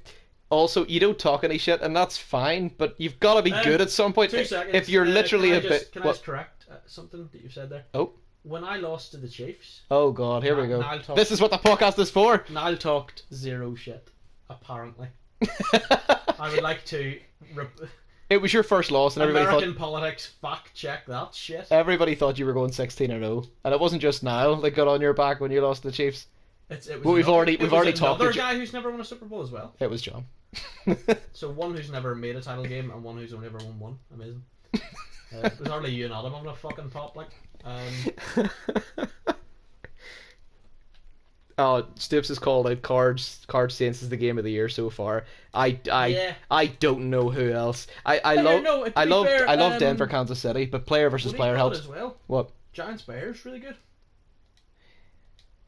Also, you don't talk any shit, and that's fine. But you've got to be good at some point. 2 seconds. If you're literally a bit, can I just correct something that you said there? Oh. When I lost to the Chiefs. Oh God, here we go. Talked, this is what the podcast is for. Niall talked zero shit. Apparently. I would like to. It was your first loss, and everybody American thought politics fact check that shit. everybody thought you were going 16-0, and it wasn't just Niall that got on your back when you lost to the Chiefs. We've already talked. Another guy who's never won a Super Bowl as well. It was John. So one who's never made a title game and one who's only ever won one. Amazing. It was hardly you and Adam having a fucking pop like. Oh, Stoops has called out Card Saints as the game of the year so far. I don't know who else. I love Denver, Kansas City, but player versus player helps. As well. What? Giants Bears really good.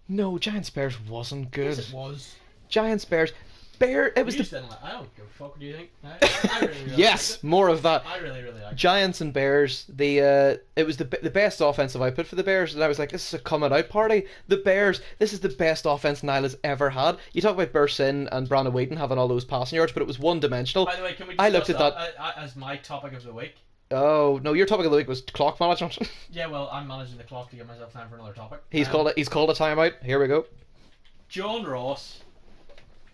No, Giants Bears wasn't good. Yes, it was. Giants Bears. It was I don't give a fuck. What do you think? I really yes, like more of that. I really like Giants and Bears. It was the best offensive output for the Bears, and I was like, this is a coming out party. The Bears. This is the best offense Niall has ever had. You talk about Bursin and Brandon Wheaton having all those passing yards, but it was one dimensional. By the way, can we discuss I looked at that as my topic of the week? Oh no, your topic of the week was clock management. Yeah, well, I'm managing the clock to give myself time for another topic. He's called a timeout. Here we go. John Ross,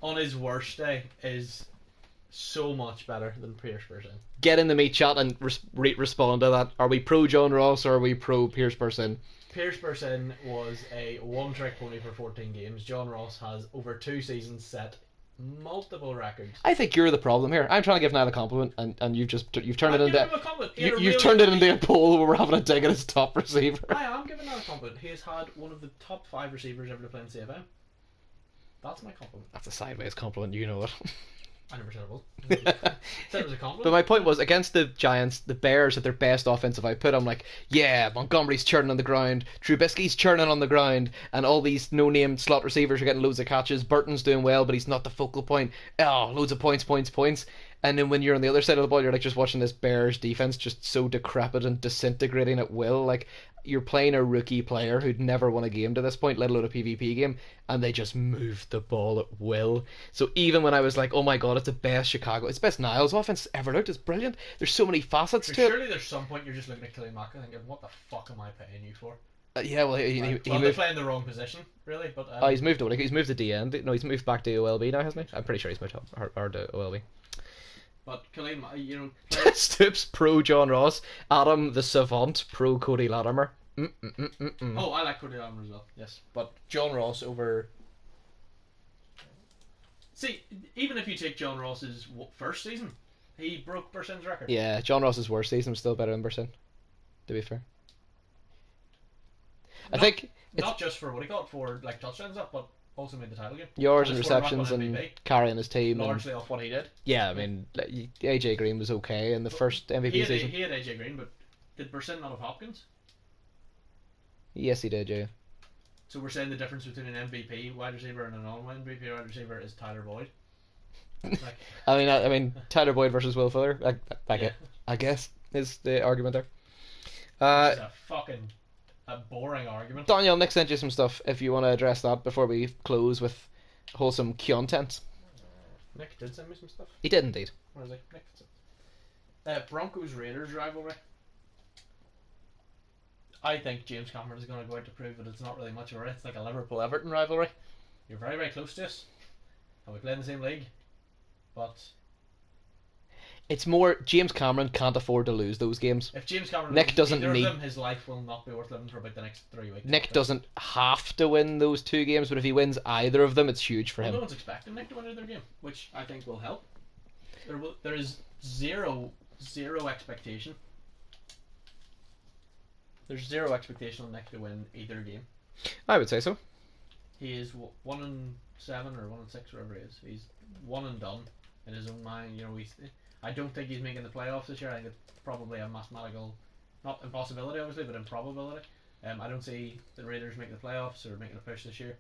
on his worst day, is so much better than Pierce Bursin. Get in the meat chat and respond to that. Are we pro John Ross or are we pro Pierce Bursin? Pierce Bursin was a one-trick pony for 14 games. John Ross has over 2 seasons set multiple records. I think you're the problem here. I'm trying to give Niall a compliment, and you've turned it into you've turned it into a poll where we're having a dig at his top receiver. I am giving Niall a compliment. He has had one of the top 5 receivers ever to play in CFM. That's my compliment. That's a sideways compliment, you know it. I never said it was. Said it was a compliment. But my point was, against the Giants, the Bears at their best offensive output, I'm like, yeah, Montgomery's churning on the ground, Trubisky's churning on the ground, and all these no-name slot receivers are getting loads of catches. Burton's doing well, but he's not the focal point. Oh, loads of points. And then when you're on the other side of the ball, you're like just watching this Bears defense just so decrepit and disintegrating at will. Like, you're playing a rookie player who'd never won a game to this point, let alone a PvP game, and they just moved the ball at will. So even when I was like, oh my god, it's the best it's the best Niles offense ever looked, it's brilliant. There's so many facets to it. Surely there's some point you're just looking at Killian Maka thinking, what the fuck am I paying you for? Yeah, well, he moved, playing the wrong position, really. But he's moved away. He's moved to DN. No, he's moved back to OLB now, hasn't he? I'm pretty sure he's moved or to OLB. But Killian, Stoops pro John Ross, Adam the Savant pro Cody Latimer. Oh, I like Cody Latimer as well. Yes, but John Ross over. See, even if you take John Ross's first season, he broke Bursin's record. Yeah, John Ross's worst season was still better than Bursin, to be fair. I think not just for what he got for like touchdowns up, but also made the title game. Yards and receptions and carrying his team. Largely off what he did. Yeah, I mean, AJ Green was okay in the first MVP season. He had AJ Green, but did Bursin not have Hopkins? Yes, he did, yeah. So we're saying the difference between an MVP wide receiver and a non-MVP wide receiver is Tyler Boyd. Like, I mean, Tyler Boyd versus Will Fuller. I guess is the argument there. It's a boring argument. Daniel, Nick sent you some stuff. If you want to address that before we close with wholesome content. Nick did send me some stuff. He did indeed. Where is he? Nick. Broncos Raiders rivalry. I think James Cameron is going to go out to prove that it's not really much of a. It's like a Liverpool Everton rivalry. You're very, very close to us, and we play in the same league, but it's more James Cameron can't afford to lose those games. If James Cameron Nick doesn't need them, his life will not be worth living for about the next 3 weeks. Nick doesn't have to win those 2 games, but if he wins either of them, it's huge for him. No one's expecting Nick to win either game, which I think will help. There is zero expectation. There's zero expectation on Nick to win either game. I would say so. He is 1-7 or 1-6, wherever he is. He's one and done in his own mind. I don't think he's making the playoffs this year. I think it's probably a mathematical, not impossibility obviously, but improbability. I don't see the Raiders making the playoffs or making a push this year.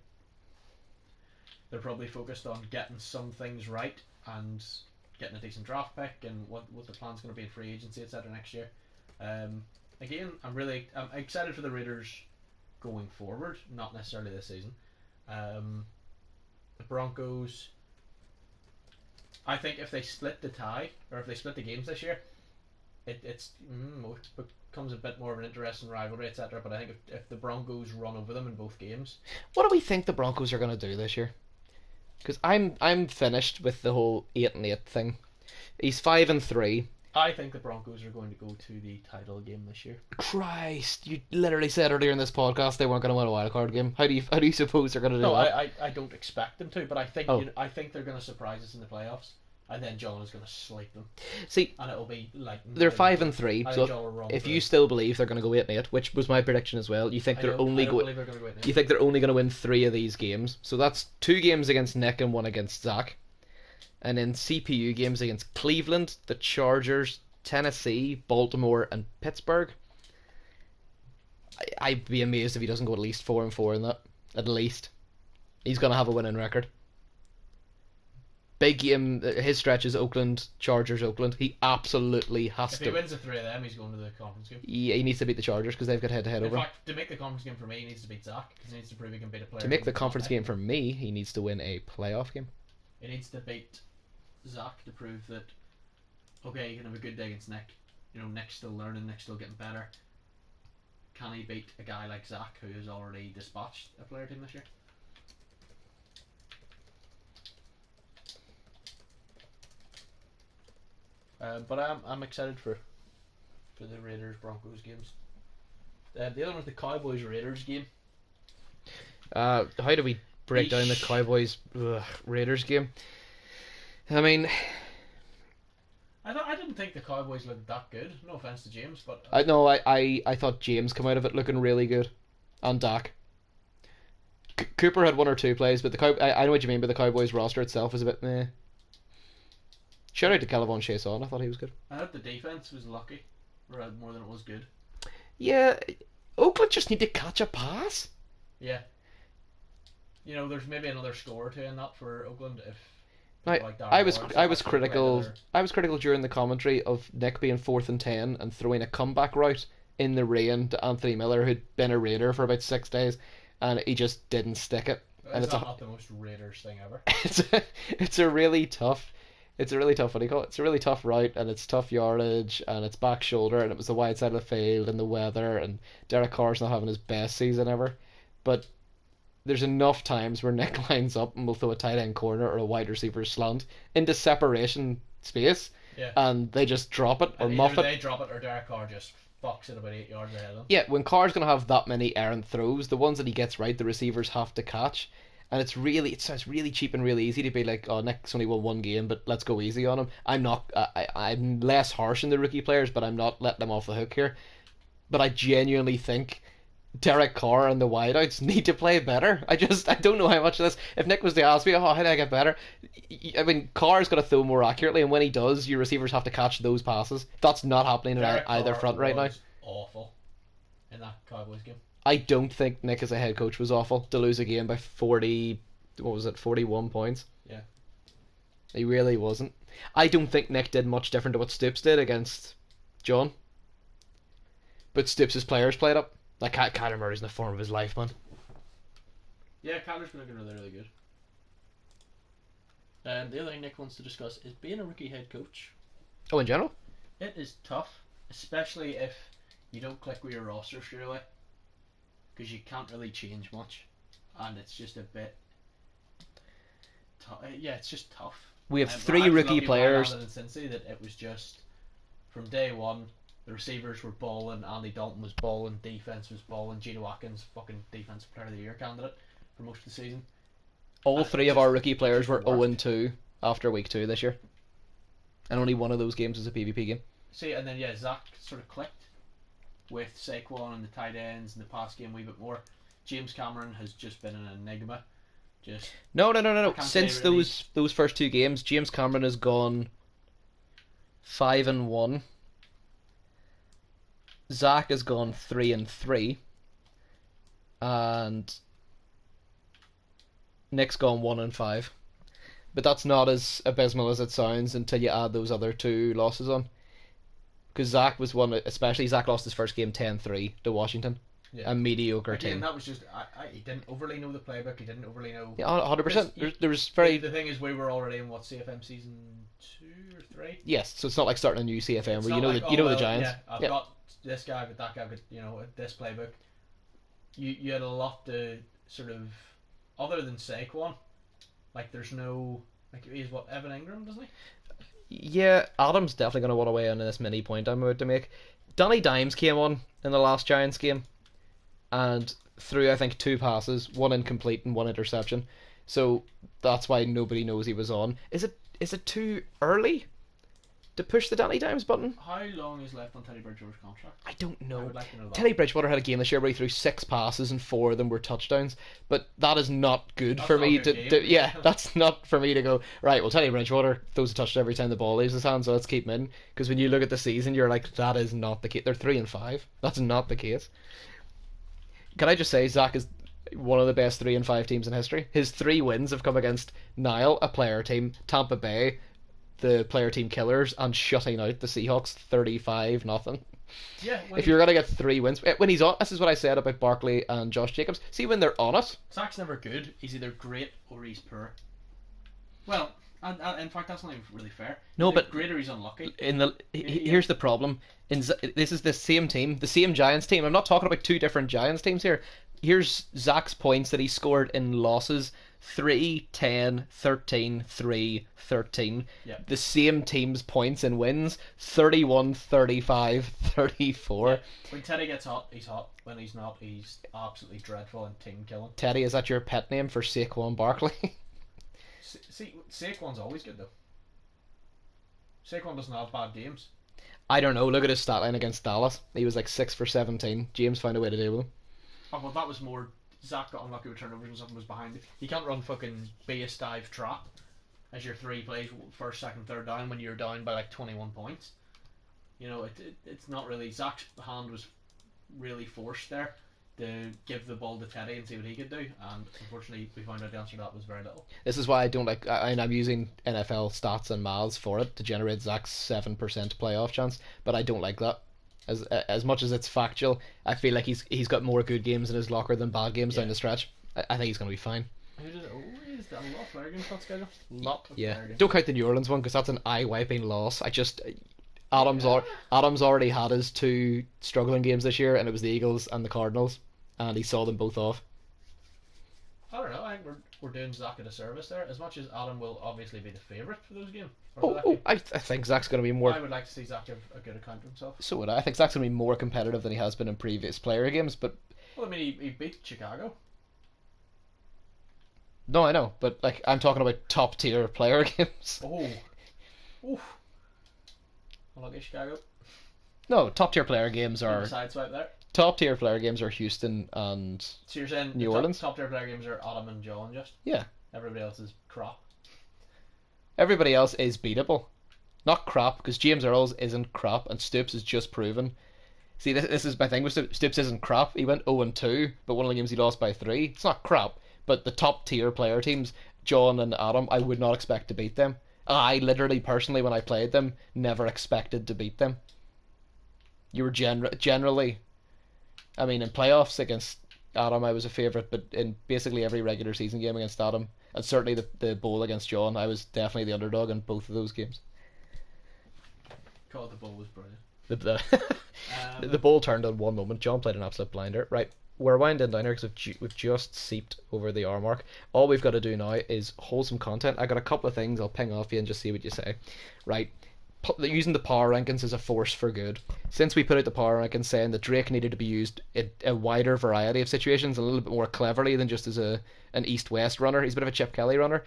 They're probably focused on getting some things right and getting a decent draft pick and what the plan's going to be in free agency, etc. next year. Again, I'm excited for the Raiders going forward, not necessarily this season. The Broncos, I think if they split the tie, or if they split the games this year, it becomes a bit more of an interesting rivalry, etc. But I think if the Broncos run over them in both games, What do we think the Broncos are going to do this year? Because I'm finished with the whole 8-8 thing. He's 5-3. I think the Broncos are going to go to the title game this year. Christ, you literally said earlier in this podcast they weren't going to win a wild card game. How do you suppose they're going to do No, that? I don't expect them to, but I think Oh. I think they're going to surprise us in the playoffs, and then John is going to sleep them, See, and it'll be like they're 5-3. I think So John will run if through. you still believe they're going to go 8-8, which was my prediction as well, you think I they're don't- only I don't going. believe they're going to go in You think they're only going to win 3 of these games? So that's 2 games against Nick and 1 against Zach, and then CPU games against Cleveland, the Chargers, Tennessee, Baltimore, and Pittsburgh. I'd be amazed if he doesn't go at least 4-4 in that. At least, he's going to have a winning record. Big game. His stretch is Oakland, Chargers, Oakland. He absolutely has If to. he wins the 3 of them, he's going to the conference game. He needs to beat the Chargers because they've got head-to-head In over him. fact, to make the conference game for me, he needs to beat Zach because he needs to prove he can beat a player. To make the who's not conference Nick. game for me, he needs to win a playoff game. He needs to beat Zach to prove that okay, he can have a good day against Nick. You know, Nick's still learning, Nick's still getting better. Can he beat a guy like Zach who has already dispatched a player team this year? But I'm excited for the Raiders Broncos games. The other one was the Cowboys Raiders game. How do we break down the Eesh. Cowboys Raiders game? I mean, I didn't think the Cowboys looked that good. No offense to James, but I know I thought James come out of it looking really good, and Dak. Cooper had 1 or 2 plays, but I know what you mean. But the Cowboys roster itself was a bit meh. Shout out to Calavon Chason. I thought he was good. I thought the defense was lucky, more than it was good. Yeah, Oakland just need to catch a pass. Yeah. You know, there's maybe another score or two in that for Oakland if. I, Like Darren I was Lawrence I was actually critical. played another- I was critical during the commentary of Nick being 4th and 10 and throwing a comeback route in the rain to Anthony Miller, who'd been a Raider for about 6 days, and he just didn't stick it. And It's it's not the most Raiders thing ever. it's a really tough. It's a really tough, what do you call it? It's a really tough route, and it's tough yardage, and it's back shoulder, and it was the wide side of the field, and the weather, and Derek Carr's not having his best season ever. But there's enough times where Nick lines up and will throw a tight end corner or a wide receiver slant into separation space, Yeah. and they just drop it or And muff either it. they drop it or Derek Carr just fucks it about 8 yards ahead of them. Yeah, when Carr's going to have that many errant throws, the ones that he gets right, the receivers have to catch. And it sounds really cheap and really easy to be like, oh, Nick's only won 1 game, but let's go easy on him. I'm not. I'm less harsh on the rookie players, but I'm not letting them off the hook here. But I genuinely think Derek Carr and the wideouts need to play better. I don't know how much of this. If Nick was to ask me, oh, how do I get better? I mean, Carr's got to throw more accurately, and when he does, your receivers have to catch those passes. That's not happening in Derek either Carr front right now. was awful in that Cowboys game. I don't think Nick as a head coach was awful to lose a game by 40, what was it, 41 points. Yeah. He really wasn't. I don't think Nick did much different to what Stoops did against John. But Stoops' players played up. Like, Kyler Murray's in the form of his life, man. Yeah, Kyler's been looking really, really good. The other thing Nick wants to discuss is being a rookie head coach. Oh, in general? It is tough, especially if you don't click with your roster straight away, because you can't really change much, and it's just a bit. Yeah, it's just tough. We have I 3 was rookie lucky when I players. landed in Cincy that it was just from day one. The receivers were balling. Andy Dalton was balling. Defense was balling. Geno Watkins, fucking defensive player of the year candidate for most of the season. All And 3 it of our just- rookie it players just were worked. 0-2 after week 2 this year. And only one of those games was a PvP game. See, and then yeah, Zach sort of clicked with Saquon and the tight ends and the pass game a wee bit more. James Cameron has just been an enigma. Just No. I can't Since say really. those first 2 games, James Cameron has gone 5-1. Zach has gone 3-3, and Nick's gone 1-5. But that's not as abysmal as it sounds until you add those other 2 losses on. Because Zach was one, especially Zach lost his first game 10-3 to Washington. Yeah. a mediocre Again, team. that was just he didn't overly know the playbook. He didn't overly know. Yeah, 100%. Because There was very the thing is, we were already in what, CFM season 2 or 3. yes. So it's not like starting a new CFM It's where not like, you oh know the well, Giants. yeah, I've Yeah. got this guy, but that guy, but this playbook. You had a lot to sort of, other than Saquon, like there's no, like he's what, Evan Ingram, doesn't he? Yeah, Adam's definitely going to want to weigh in on this mini point I'm about to make. Danny Dimes came on in the last Giants game and threw, I think, 2 passes, one incomplete and one interception. So that's why nobody knows he was on. Is it too early to push the Danny Dimes button? How long is left on Teddy Bridgewater's contract? I don't I know. would like to know that. Teddy Bridgewater had a game this year where he threw 6 passes and 4 of them were touchdowns, but that is not good That's for not me a good to game. yeah, that's not for me to go, right, well, Teddy Bridgewater throws a touchdown every time the ball leaves his hand, so let's keep him in. Because when you look at the season, you're like, that is not the case. They're 3-5. That's not the case. Can I just say, Zach is one of the best 3-5 teams in history. His 3 wins have come against Nile, a player team, Tampa Bay, the player team killers, and shutting out the Seahawks 35-0. Yeah, If you're gonna get 3 wins, when he's on, this is what I said about Barkley and Josh Jacobs. See, when they're on it, Zach's never good. He's either great or he's poor. Well, and in fact, that's not even really fair. No, He's but either great or he's unlucky. here's the problem. This is the same team, the same Giants team. I'm not talking about 2 different Giants teams here. Here's Zach's points that he scored in losses: 3, 10, 13, 3, 13. Yep. The same team's points in wins: 31, 35, 34. Yeah. When Teddy gets hot, he's hot. When he's not, he's absolutely dreadful and team killing. Teddy, is that your pet name for Saquon Barkley? See, Saquon's always good though. Saquon doesn't have bad games. I don't know. Look at his stat line against Dallas. He was like 6 for 17. James found a way to deal with him. Oh, well, that was more. Zach got unlucky with turnovers and something was behind it. You can't run fucking base dive trap as your 3 plays, first, second, third down when you're down by like 21 points. It's not really. Zach's hand was really forced there to give the ball to Teddy and see what he could do, and unfortunately we found out the answer to that was very little. This is why I don't like. I'm using NFL stats and maths for it to generate Zach's 7% playoff chance, but I don't like that. As much as it's factual, I feel like he's got more good games in his locker than bad games down the stretch. I think he's going to be fine. He's done a lot of player games that schedule. Lot of Yeah, player games. don't count the New Orleans one because that's an eye-wiping loss. Adams already had his 2 struggling games this year, and it was the Eagles and the Cardinals, and he saw them both off. I don't know. I think we're doing Zach a disservice there. As much as Adam will obviously be the favourite for those games. I think Zach's going to be more. I would like to see Zach have a good account of himself. So would I. I think Zach's going to be more competitive than he has been in previous player games, but Well, I mean, he beat Chicago. no, I know, but like I'm talking about top tier player games. Oh, oof. Unlucky Chicago. No, top tier player games are Sideswipe there. top tier player games are Houston and So you're saying New the Orleans? top tier player games are Adam and John just? Yeah. Everybody else is crap. Everybody else is beatable. Not crap, because James Earls isn't crap, and Stoops is just proven. See, this is my thing with Stoops. Stoops isn't crap. He went 0-2, but one of the games he lost by 3. It's not crap, but the top tier player teams, John and Adam, I would not expect to beat them. I literally, personally, when I played them, never expected to beat them. You were generally, I mean, in playoffs against Adam, I was a favourite, but in basically every regular season game against Adam, and certainly the bowl against John, I was definitely the underdog in both of those games. God, the ball was brilliant. The ball turned on one moment. John played an absolute blinder. Right, we're winding down here because we've just seeped over the hour mark. All we've got to do now is wholesome content. I got a couple of things I'll ping off you and just see what you say. Right, using the power rankings as a force for good. Since we put out the power rankings saying that Drake needed to be used in a wider variety of situations, a little bit more cleverly than just as an east-west runner. He's a bit of a Chip Kelly runner.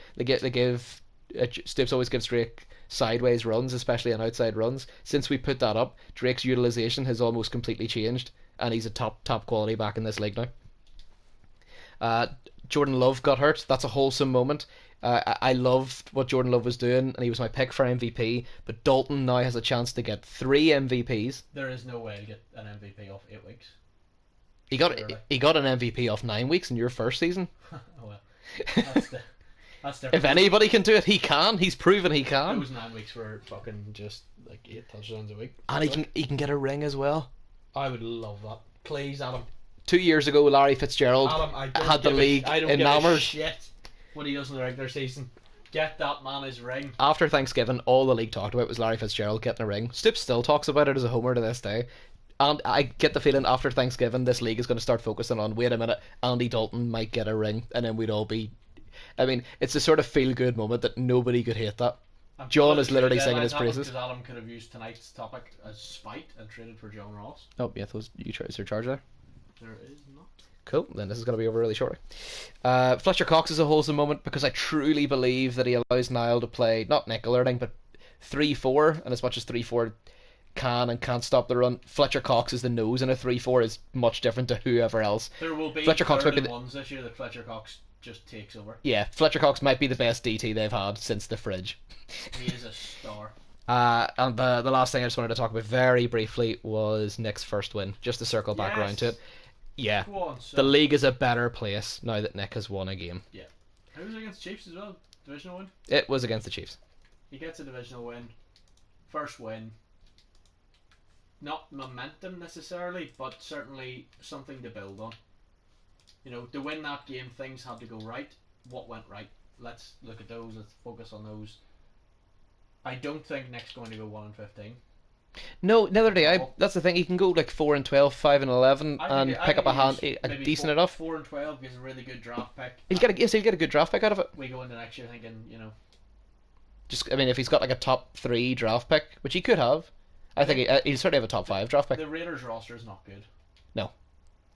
Stoops always gives Drake sideways runs, especially on outside runs. Since we put that up, Drake's utilization has almost completely changed, and he's a top quality back in this league now. Jordan Love got hurt. That's a wholesome moment. I loved what Jordan Love was doing, and he was my pick for MVP. But Dalton now has a chance to get 3 MVPs. There is no way to get an MVP off 8 weeks. He got an MVP off 9 weeks in your first season. Oh well, that's different. If anybody can do it, he can. He's proven he can. Those 9 weeks were fucking just like 8 touchdowns a week. And he can get a ring as well. I would love that. Please, Adam. 2 years ago, Larry Fitzgerald Adam, had the league I don't enamoured. give a shit what he does in the regular season. Get that man his ring. After Thanksgiving, all the league talked about was Larry Fitzgerald getting a ring. Stoops still talks about it as a homer to this day. And I get the feeling after Thanksgiving, this league is going to start focusing on, wait a minute, Andy Dalton might get a ring, and then we'd all be. I mean, it's a sort of feel good moment that nobody could hate that. John is literally singing his praises. Because Adam could have used tonight's topic as spite and traded for John Ross. Oh, yeah, those you is there charge there? There is not. Cool, then this is going to be over really shortly. Fletcher Cox is a wholesome moment because I truly believe that he allows Niall to play, not nickel or anything, but 3-4, and as much as 3-4 can and can't stop the run, Fletcher Cox is the nose, and a 3-4 is much different to whoever else. There will be Fletcher Cox might be ones this year that Fletcher Cox just takes over. Yeah, Fletcher Cox might be the best DT they've had since the fridge. He is a star. And the last thing I just wanted to talk about very briefly was Nick's first win, just to circle back around to it. Yeah, the league is a better place now that Nick has won a game. Yeah. Who was against the Chiefs as well? Divisional win? It was against the Chiefs. He gets a divisional win. First win. Not momentum necessarily, but certainly something to build on. You know, to win that game, things had to go right. What went right? Let's look at those. Let's focus on those. I don't think Nick's going to go 1-15. No, neither do I. That's the thing. He can go like 4-12, 5-11, and pick up a decent enough. 4-12 gives a really good draft pick. He'll get a good draft pick out of it. We go into next year thinking, you know. Just, I mean, if he's got like a top 3 draft pick, which he could have, I think he'll certainly have a top 5 draft pick. The Raiders roster is not good. No.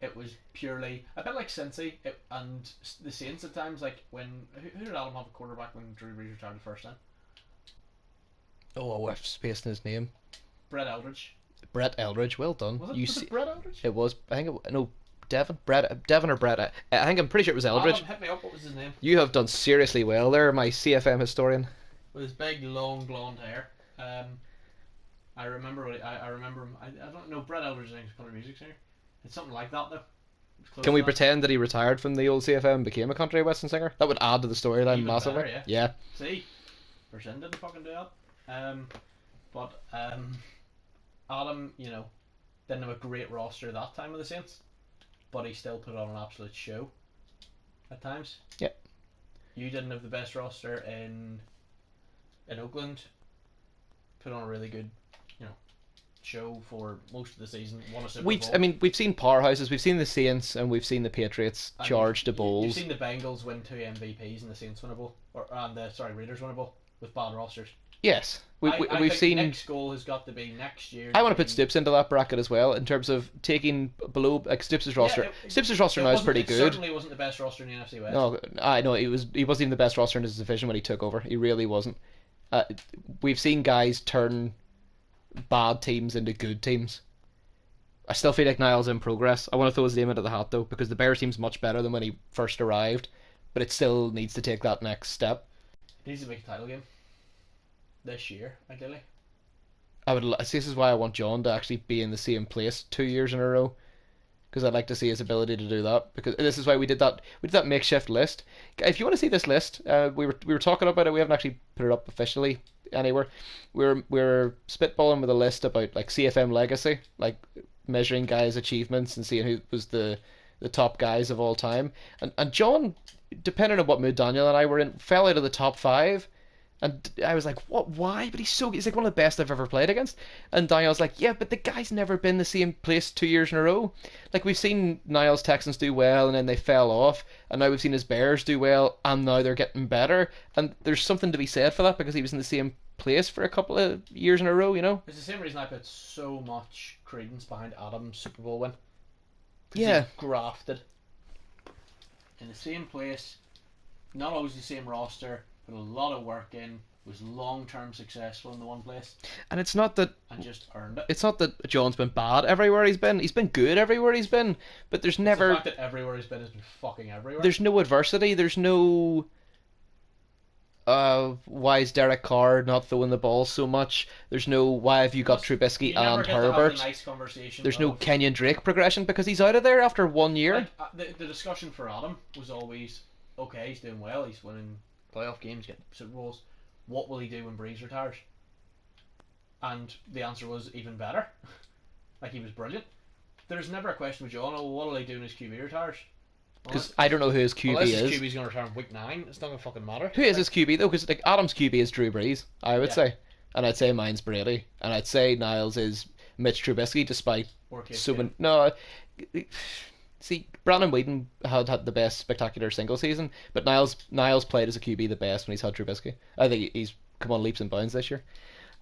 It was purely a bit like Cincy and the Saints at times. Like when who did Adam have a quarterback when Drew Brees retired the first time? Oh, I've spaced his name. Brett Eldridge. Brett Eldridge, well done. Was it Brett Eldridge? It was. I think no, Devon or Brett. I think I'm pretty sure it was Eldridge. Hit me up. What was his name? You have done seriously well there, my CFM historian. With his big long blonde hair. I remember. I remember him. I don't know. Brett Eldridge is a country music singer. It's something like that though. Can we pretend that he retired from the old CFM and became a country western singer? That would add to the storyline massively. Better, yeah. See, Persin didn't fucking do that. But Adam, you know, didn't have a great roster that time of the Saints, but he still put on an absolute show at times. Yep. You didn't have the best roster in Oakland. Put on a really good, you know, show for most of the season. Won a Super Bowl. I mean, we've seen powerhouses. We've seen the Saints and we've seen the Patriots charge the Bulls. You've seen the Bengals win 2 MVPs and the Saints win a bowl, Raiders win a bowl with bad rosters. Yes, we've think seen. Next goal has got to be next year. I want to put Stoops into that bracket as well in terms of taking below like Stoops' roster. Stoops' roster now is pretty good. Certainly wasn't the best roster in the NFC West. No, I know he wasn't even the best roster in his division when he took over. He really wasn't. We've seen guys turn bad teams into good teams. I still feel like Niall's in progress. I want to throw his name into the hat though because the Bears team's much better than when he first arrived, but it still needs to take that next step. It needs to make a title game this year, ideally. This is why I want John to actually be in the same place 2 years in a row, because I'd like to see his ability to do that. Because this is why we did that makeshift list. If you want to see this list, we were talking about it. We haven't actually put it up officially anywhere. We're spitballing with a list about like CFM legacy, like measuring guys' achievements and seeing who was the top guys of all time. And John, depending on what mood Daniel and I were in, fell out of the top 5. And I was like, what? Why? But he's like one of the best I've ever played against. And Daniel's like, yeah, but the guy's never been the same place 2 years in a row. Like we've seen Niall's Texans do well, and then they fell off, and now we've seen his Bears do well, and now they're getting better. And there's something to be said for that because he was in the same place for a couple of years in a row, you know. It's the same reason I put so much credence behind Adam's Super Bowl win. Yeah. He's grafted in the same place, not always the same roster. Put a lot of work in, was long-term successful in the one place. And it's not that... And just earned it. It's not that John's been bad everywhere he's been. He's been good everywhere he's been. But there's never... the fact that everywhere he's been has been fucking everywhere. There's no adversity. There's no... why is Derek Carr not throwing the ball so much? There's no why have you got Trubisky and Herbert? Nice conversation. There's no Kenyon Drake progression because he's out of there after 1 year. Like, the discussion for Adam was always, okay, he's doing well, he's winning playoff games, getting Super Bowls. What will he do when Breeze retires? And the answer was even better. Like, he was brilliant. there's never a question with John. Oh, what'll he do when his QB retires? Because I don't know who his Unless QB his is. QB's going to retire in week 9, it's not going to fucking matter. Who is his QB though? Because like Adam's QB is Drew Brees, I would Yeah. say, and I'd say mine's Brady, and I'd say Niles is Mitch Trubisky, despite so many. No, see, Brandon Whedon had the best spectacular single season, but Niles played as a QB the best when he's had Trubisky. I think he's come on leaps and bounds this year.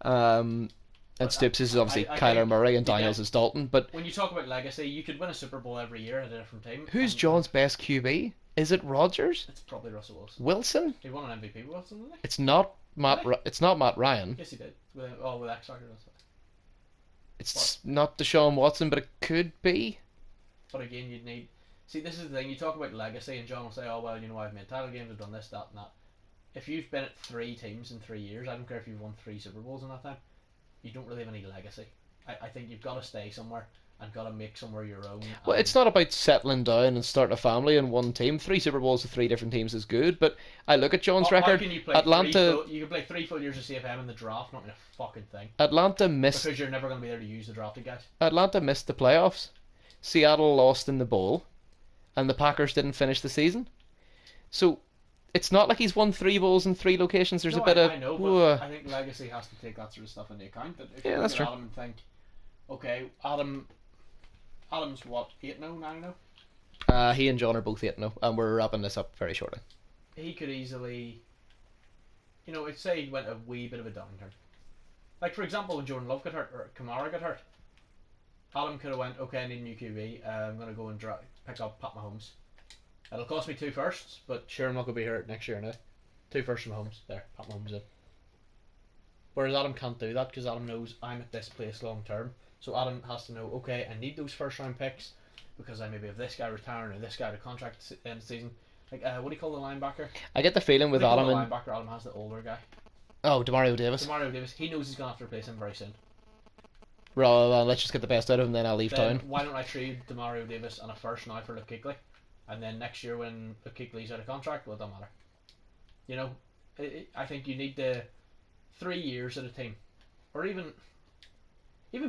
And But Stoops is obviously I Kyler think Murray and you Daniels get- is Dalton. But When you talk about legacy, you could win a Super Bowl every year at a different team. who's and John's best QB? Is it Rodgers? It's probably Russell Wilson. Wilson? He won an MVP with Wilson, didn't he? It's not Matt. Really? It's not Matt Ryan. Yes, he did. With X Factor. It's not Deshaun Watson, but it could be. But again, you'd need. See, this is the thing. You talk about legacy, and John will say, "Oh well, you know, I've made title games, I've done this, that, and that." If you've been at 3 teams in 3 years, I don't care if you've won 3 Super Bowls in that time. You don't really have any legacy. I think you've got to stay somewhere and got to make somewhere your own. Well, it's not about settling down and starting a family in one team. 3 Super Bowls with 3 different teams is good, but I look at John's How record. can you play Atlanta, you can play 3 full years of CFM in the draft, not in a fucking thing, Atlanta missed. because you're never going to be there to use the drafted guys. Atlanta missed the playoffs. Seattle lost in the bowl, and the Packers didn't finish the season. So it's not like he's won 3 bowls in 3 locations. There's No, a bit of. I know, but I think legacy has to take that sort of stuff into account. That if Yeah, you look that's at true. Adam and think, okay, Adam's what 8-0, 9-0. He and John are both 8-0, and we're wrapping this up very shortly. He could easily, let's say he went a wee bit of a downturn. Like for example, when Jordan Love got hurt or Kamara got hurt, Adam could have went, okay, I need a new QB. I'm gonna go and pick up Pat Mahomes. It'll cost me 2 firsts, but sure, I'm not gonna be hurt next year now. 2 firsts from Mahomes. There, Pat Mahomes in. Whereas Adam can't do that because Adam knows I'm at this place long term. So Adam has to know, okay, I need those first round picks because I maybe have this guy retiring or this guy to contract end of season. Like, what do you call the linebacker? I get the feeling with What do you Adam call and the linebacker Adam has, the older guy. Demario Davis. Demario Davis. He knows he's gonna have to replace him very soon. Rather than let's just get the best out of him, then I'll leave Then town. why don't I trade Demario Davis and a first now for Luke Kuechly, and then next year when Luke Kuechly's out of contract, well, it don't matter. I think you need the 3 years at a team, or even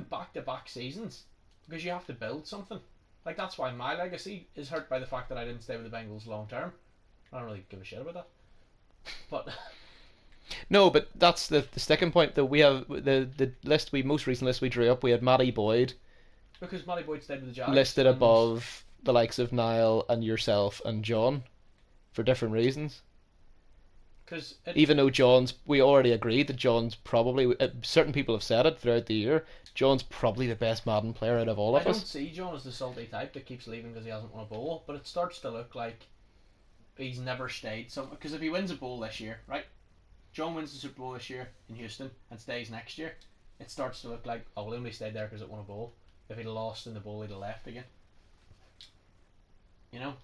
back-to-back seasons, because you have to build something. Like that's why my legacy is hurt by the fact that I didn't stay with the Bengals long term. I don't really give a shit about that. But No, but that's the sticking point. That we have the list we most recent list we drew up. We had Matty Boyd because Matty Boyd stayed with the Jags, listed and above the likes of Niall and yourself and John for different reasons. because Even though we already agreed that John's probably, certain people have said it throughout the year, John's probably the best Madden player out of all I of don't us. see John as the salty type that keeps leaving because he hasn't won a bowl, but it starts to look like he's never stayed. Because if he wins a bowl this year, right? John wins the Super Bowl this year in Houston and stays next year, it starts to look like, oh, well, he only stayed there because it won a bowl. If he'd lost in the bowl, he'd have left again.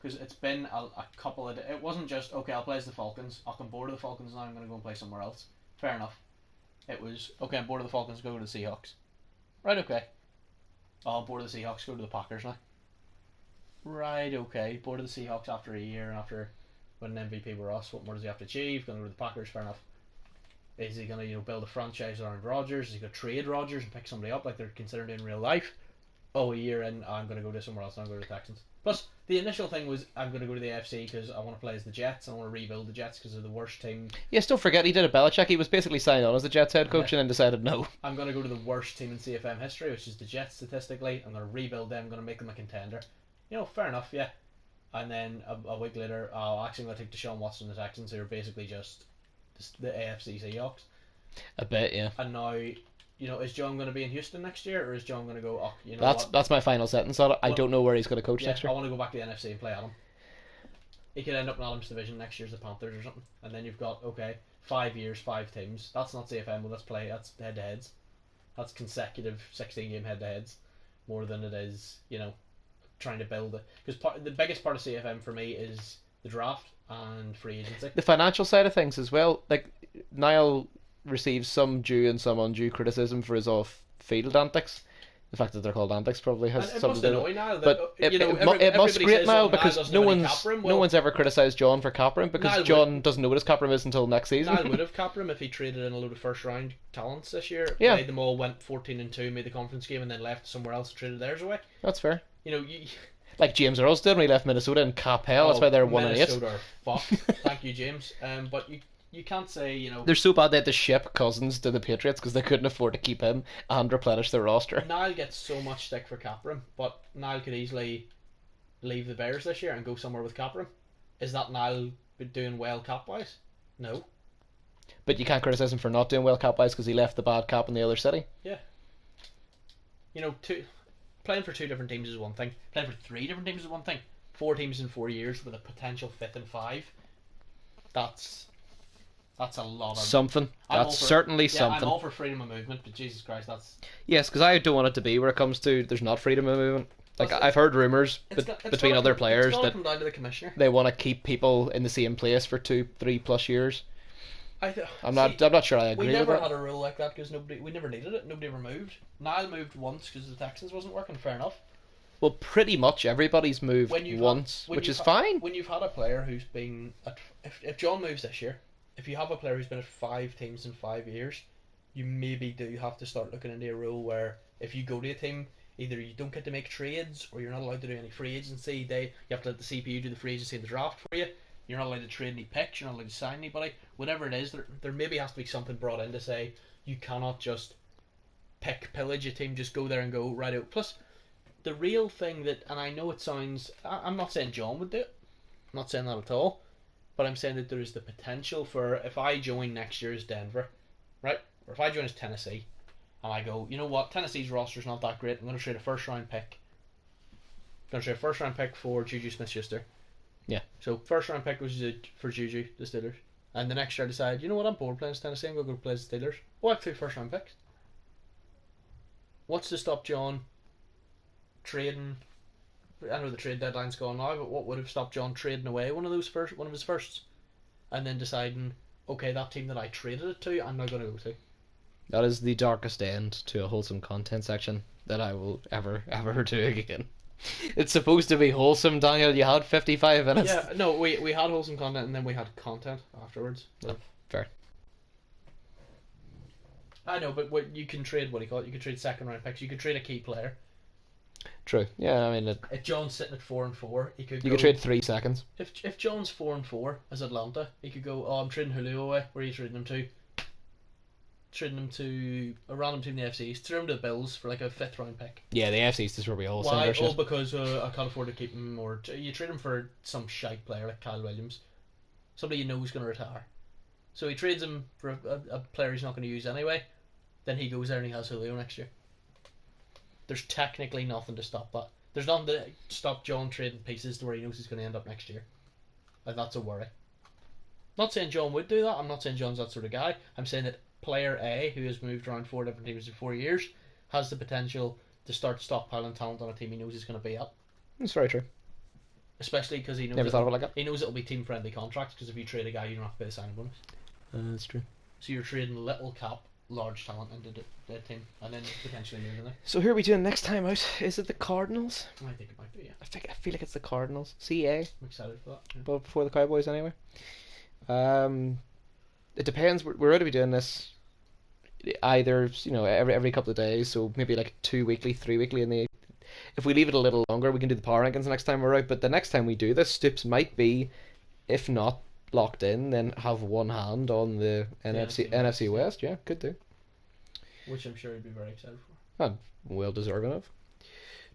Because it's been a couple of. It wasn't just, okay, I'll play as the Falcons. I'm bored of the Falcons now. I'm going to go and play somewhere else. Fair enough. It was, okay, I'm bored of the Falcons. Go to the Seahawks. Right, okay. Oh, I'm bored of the Seahawks. Go to the Packers now. Right, okay. Bored of the Seahawks after a year and after winning MVP were us. What more does he have to achieve? Going to go to the Packers. Fair enough. Is he going to build a franchise around Rodgers? Is he going to trade Rodgers and pick somebody up like they're considered in real life? Oh, a year in, I'm going to go to somewhere else. I'm going to go to the Texans. Plus, the initial thing was I'm going to go to the AFC because I want to play as the Jets. I want to rebuild the Jets because they're the worst team. Yes, don't forget he did a Belichick. He was basically signed on as the Jets head coach and then decided no. I'm going to go to the worst team in CFM history, which is the Jets statistically. I'm going to rebuild them. I'm going to make them a contender. Fair enough, yeah. And then a week later, actually I'm going to take Deshaun Watson and the Texans, who are basically just the AFC Seahawks. A bit, yeah. And now, is John going to be in Houston next year, or is John going to go, That's my final sentence on it. I don't know where he's going to coach next I year. want to go back to the NFC and play Adam. He could end up in Adam's division next year as the Panthers or something. And then you've got, 5 years, 5 teams. That's not CFM, but that's head-to-heads. That's consecutive 16-game head-to-heads. More than it is, trying to build it. Because the biggest part of CFM for me is the draft and free agency. The financial side of things as well. Like, Niall receives some due and some undue criticism for his off-field antics. The fact that they're called antics probably has And it something must to do with annoy it. Niall that But it, it, it must everybody grate says Niall Niall because doesn't no have any one's Capram. no Well, one's ever criticised John for Capram because Niall John would doesn't know what his Capram is until next season. Niall would have Capram if he traded in a load of first round talents this year, Yeah. played them all, went 14-2, made the conference game, and then left somewhere else and traded theirs away. That's fair. You know, you, Like James Earls did when he left Minnesota in cap hell. That's why they're 1-8. Minnesota are fucked. Thank you, James. But you can't say, you know. They're so bad they had to ship Cousins to the Patriots because they couldn't afford to keep him and replenish their roster. Niall gets so much stick for Capram, but Niall could easily leave the Bears this year and go somewhere with Capram. Is that Niall doing well cap wise? No. But you can't criticise him for not doing well cap wise because he left the bad cap in the other city. Yeah. You know, playing for two different teams is one thing. Playing for three different teams is one thing. 4 teams in 4 years with a potential 5th and 5. That's a lot of something. That's certainly something. I'm all for freedom of movement, but Jesus Christ, that's yes, because I don't want it to be where it comes to there's not freedom of movement. Like I've heard rumors between other players that come down to the commissioner. They want to keep people in the same place for 2-3+ years. I'm not sure I agree with that. We never had a rule like that because we never needed it. Nobody ever moved. Niall moved once because the Texans wasn't working. Fair enough. Well, pretty much everybody's moved once, which is fine. When you've had a player who's been if John moves this year, if you have a player who's been at 5 teams in 5 years, you maybe do have to start looking into a rule where if you go to a team, either you don't get to make trades or you're not allowed to do any free agency. You have to let the CPU do the free agency and the draft for you. You're not allowed to trade any picks. You're not allowed to sign anybody. Whatever it is, there maybe has to be something brought in to say you cannot just pillage a team, just go there and go right out. Plus, the real thing that, and I know it sounds, I'm not saying John would do it. I'm not saying that at all. But I'm saying that there is the potential for, if I join next year's Denver, right? Or if I join as Tennessee, and I go, you know what, Tennessee's roster's not that great. I'm going to trade a first round pick. I'm going to trade a first round pick for Juju Smith-Schuster. Yeah. So first round pick was for Juju, the Steelers. And the next year I decide, you know what, I'm bored playing Tennessee, I'm going to go play the Steelers. Oh, I have 2 first round picks. What's to stop John trading? I know the trade deadline's gone now, but what would have stopped John trading away one of his firsts, and then deciding, okay, that team that I traded it to, I'm now going to go to. That is the darkest end to a wholesome content section that I will ever do again. It's supposed to be wholesome, Daniel. You had 55 minutes. Yeah, no, we had wholesome content and then we had content afterwards. Oh, fair. I know, but you can trade, what do you call it? You can trade second round picks. You could trade a key player. True. Yeah, I mean, if John's sitting at 4-4, he could. You could trade 3 seconds. If John's 4-4 as Atlanta, he could go. Oh, I'm trading Julio away. Where are you trading him to? Trading him to a random team in the FC East. Throw him to the Bills for like a 5th round pick. Yeah, the FC East is where we all send our shit. Oh, because I can't afford to keep him, or you trade him for some shite player like Kyle Williams, somebody you know is going to retire. So he trades him for a player he's not going to use anyway. Then he goes there and he has Julio next year. There's technically nothing to stop that. There's nothing to stop John trading pieces to where he knows he's going to end up next year. And that's a worry. Not saying John would do that. I'm not saying John's that sort of guy. I'm saying that player A, who has moved around 4 different teams in 4 years, has the potential to start stockpiling talent on a team he knows he's going to be at. That's very true. Especially because he knows Never thought of it like that. He knows it'll be team friendly contracts, because if you trade a guy, you don't have to pay the signing bonus. That's true. So you're trading little cap, large talent into the team, and then potentially moving there. So who are we doing next time out? Is it the Cardinals? I think it might be, yeah. I feel like it's the Cardinals. CA. I'm excited for that. Yeah. But before the Cowboys anyway. It depends. We're going to be doing this either every couple of days, so maybe like 2 weekly, 3 weekly. If we leave it a little longer, we can do the power rankings next time we're out. But the next time we do this, Stoops might be, if not locked in, then have one hand on the NFC West. Yeah, could do. Which I'm sure he'd be very excited for. And well deserving of.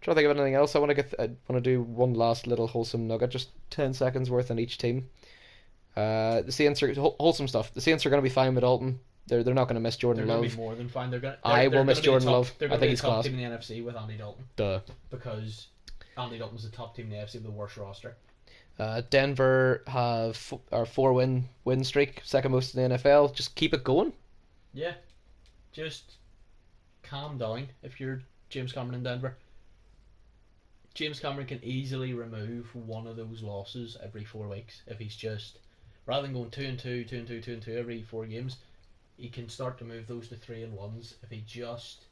Trying to think of anything else. I want to do one last little wholesome nugget, just 10 seconds worth on each team. The Saints are wholesome stuff. The Saints are going to be fine with Dalton. They're not going to miss Jordan Love. They're going to be more than fine. I will miss Jordan Love. I think he's class. They're going to be the top team in the NFC with Andy Dalton. Duh. Because Andy Dalton's the top team in the NFC with the worst roster. Denver have our 4-win streak, second most in the NFL. Just keep it going. Yeah. Just calm down if you're James Cameron in Denver. James Cameron can easily remove one of those losses every 4 weeks if he's just, rather than going 2-2, 2-2, 2-2 every 4 games, he can start to move those to 3-1s if he just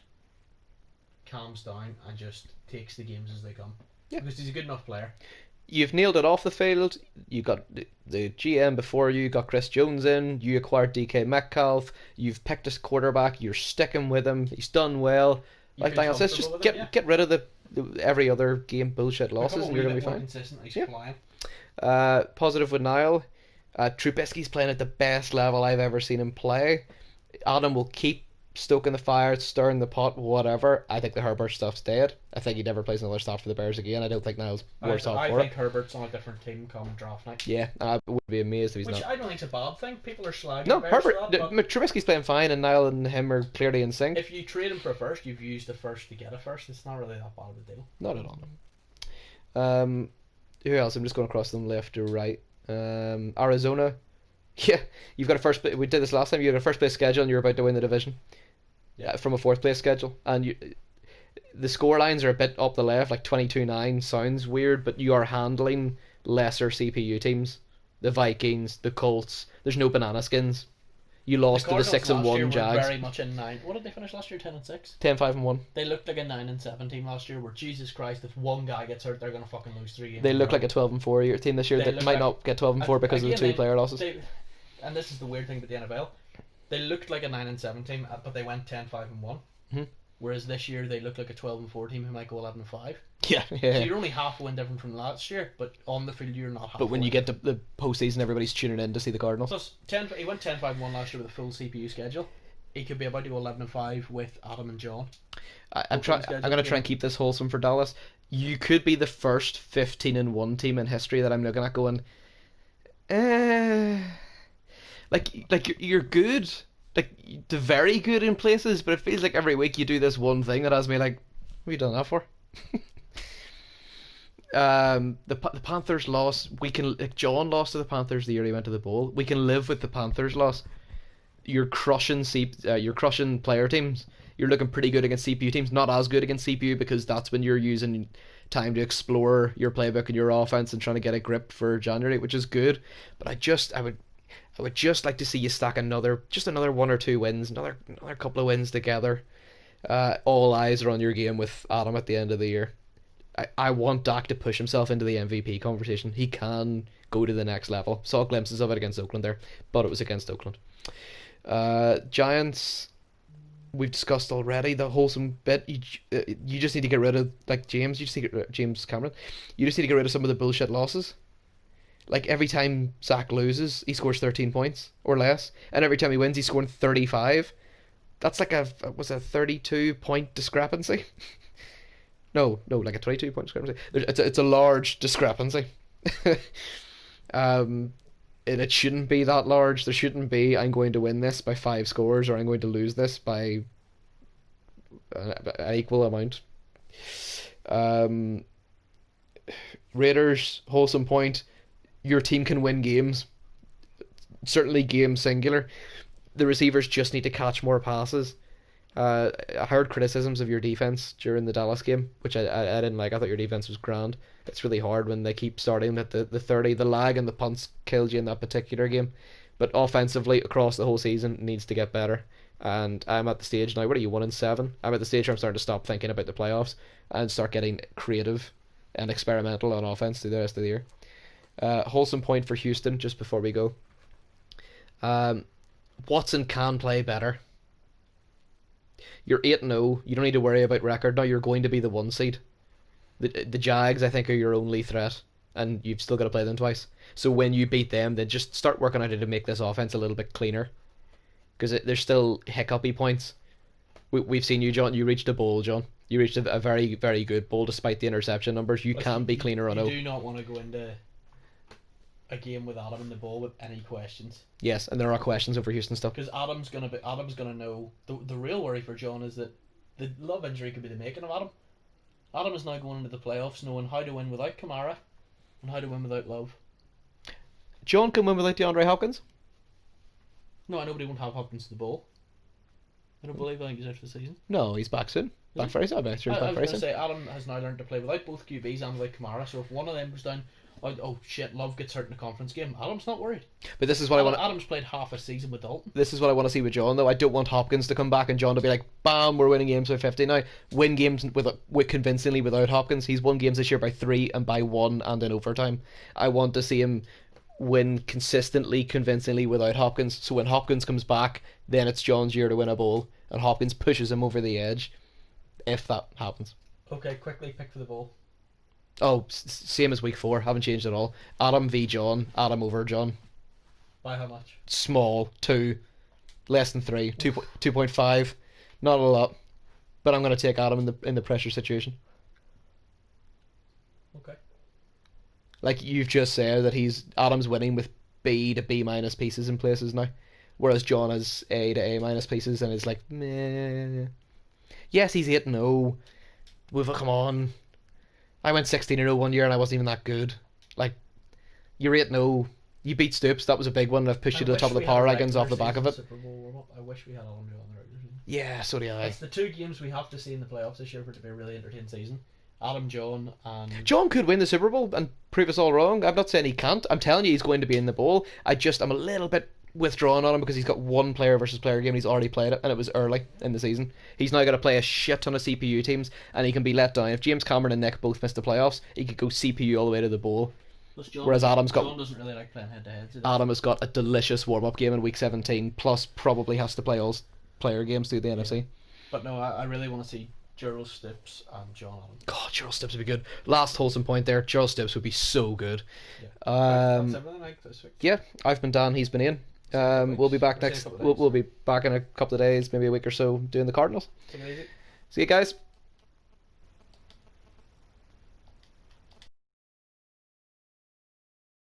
calms down and just takes the games as they come. Yeah. Because he's a good enough player. You've nailed it off the field. You got the GM before you, got Chris Jones in. You acquired DK Metcalf. You've picked a quarterback. You're sticking with him. He's done well. You Like feel Daniel says, comfortable just with it, get rid of the every other game bullshit losses, and you're going to be fine. Consistent, he's Yeah. flying. Positive with Niall. Trubisky's playing at the best level I've ever seen him play. Adam will keep stoking the fire, stirring the pot, whatever. I think the Herbert stuff's dead. I think he never plays another start for the Bears again. I don't think Niall's worse off I for think it. Herbert's on a different team come draft night. Yeah, I would be amazed if he's Which not. I don't think's a bad thing. People are slagging No, Bears Herbert. for that, but Trubisky's playing fine, and Niall and him are clearly in sync. if you trade him for a first, you've used the first to get a first. It's not really that bad of a deal. Not at all. Who else? I'm just going across them left to right. Arizona. Yeah, you've got a first. We did this last time. You had a first place schedule, and you're about to win the division. Yeah. From a fourth place schedule, and the score lines are a bit up the left, like 22-9 sounds weird, but you are handling lesser CPU teams. The Vikings, the Colts. There's no banana skins. You lost to the 6-1 Jags. Very much in 9. What did they finish last year? 10-6. 10-5-1. They looked like a 9-7 team last year. Where Jesus Christ, if one guy gets hurt, they're gonna fucking lose 3 games. They look like a 12-4 team this year. They That look might like- not get 12-4 because of the Again, 2 player losses. And this is the weird thing about the NFL. They looked like a 9-7 team, but they went 10-5-1. Mhm. Whereas this year they look like a 12-4 team who might go 11-5. Yeah, So yeah. you're only half a win different from last year, but on the field you're not half. But when a you win. get to the postseason, everybody's tuning in to see the Cardinals. Plus, he went 10-5-1 last year with a full CPU schedule. He could be about to go 11-5 with Adam and John. I'm Opening gonna try schedule, and keep this wholesome for Dallas. You could be the first 15-1 team in history that I'm looking at going. Like you're good, like the very good in places, but it feels like every week you do this one thing that has me like, what have you done that for? The Panthers lost. We can, like, John lost to the Panthers the year he went to the bowl. We can live with the Panthers loss. You're crushing player teams. You're looking pretty good against CPU teams. Not as good against CPU because that's when you're using time to explore your playbook and your offense and trying to get a grip for January, which is good. But I would just like to see you stack another 1 or 2 wins, another couple of wins together. All eyes are on your game with Adam at the end of the year. I want Dak to push himself into the MVP conversation. He can go to the next level. Saw glimpses of it against Oakland there, but it was against Oakland. Giants, we've discussed already the wholesome bit. You just need to get rid of, like, James. You just need to get James Cameron. You just need to get rid of some of the bullshit losses. Like, every time Zach loses, he scores 13 points or less, and every time he wins, he's scoring 35. That's like a 32-point discrepancy. No, like a 22-point discrepancy. It's a large discrepancy. And it shouldn't be that large. There shouldn't be, I'm going to win this by 5 scores, or I'm going to lose this by an equal amount. Raiders, wholesome point. Your team can win games. Certainly game singular. The receivers just need to catch more passes. I heard criticisms of your defense during the Dallas game, which I didn't like. I thought your defense was grand. It's really hard when they keep starting at the 30. The lag and the punts killed you in that particular game. But offensively, across the whole season, needs to get better. And I'm at the stage now, what are you, 1-7? I'm at the stage where I'm starting to stop thinking about the playoffs and start getting creative and experimental on offense through the rest of the year. Wholesome point for Houston, just before we go. Watson can play better. You're 8-0. You don't need to worry about record now. You're going to be the 1 seed. The Jags, I think, are your only threat, and you've still got to play them twice. So when you beat them, then just start working on it to make this offense a little bit cleaner, because there's still hiccupy points. We've seen you, John. You reached a bowl, John. You reached a very, very good bowl despite the interception numbers. You can be cleaner on You O. do not want to go into a game with Adam in the ball with any questions. Yes, and there are questions over Houston stuff. Because Adam's gonna know the real worry for John is that the Love injury could be the making of Adam. Adam is now going into the playoffs knowing how to win without Kamara and how to win without Love. John can win without DeAndre Hopkins. No, I know, but he won't have Hopkins to the ball. I think he's out for the season. No, he's back soon. Back very soon. I'm sure he's I back was very going to soon. say Adam has now learned to play without both QBs and without Kamara. So if one of them goes down, Oh shit, Love gets hurt in the conference game. Adam's not worried. But this is what I want. Adam's played half a season with Dalton. This is what I want to see with John, though. I don't want Hopkins to come back and John to be like, "Bam, we're winning games by 50 now." Win games with convincingly without Hopkins. He's won games this year by 3 and by 1 and in overtime. I want to see him win consistently, convincingly without Hopkins. So when Hopkins comes back, then it's John's year to win a bowl, and Hopkins pushes him over the edge. If that happens. Okay, quickly pick for the bowl. Oh, same as week 4. Haven't changed at all. Adam v John. Adam over John. By how much? Small. 2. Less than 3. 2.5. Not a lot. But I'm going to take Adam in the pressure situation. Okay. Like you've just said that Adam's winning with B to B minus pieces in places now. Whereas John has A to A minus pieces and is like, meh. Yes, he's 8-0. Come on. I went 16-0 one year and I wasn't even that good. Like, you're 8-0. You beat Stoops. That was a big one. I've pushed you to the top of the power rankings off the back of it. Super Bowl warm-up. I wish we had Alan on the regular season. Yeah, so do I. It's the 2 games we have to see in the playoffs this year for it to be a really entertaining season. Adam, John, and... John could win the Super Bowl and prove us all wrong. I'm not saying he can't. I'm telling you he's going to be in the bowl. I'm a little bit withdrawn on him because he's got one player versus player game and he's already played it and it was early in the season. He's now got to play a shit ton of CPU teams and he can be let down. If James Cameron and Nick both miss the playoffs, he could go CPU all the way to the bowl. Whereas John doesn't really like playing head to head. Adam has got a delicious warm up game in week 17 plus probably has to play all player games through the NFC. But no, I really want to see Gerald Stips and John Allen. God, Gerald Stips would be good. Last wholesome point there, Gerald Stips would be so good. Yeah. That's everything like this week. Yeah, I've been Dan, he's been Ian. We'll be back next. We'll be back in a couple of days, maybe a week or so, doing the Cardinals. Take it easy. See you guys.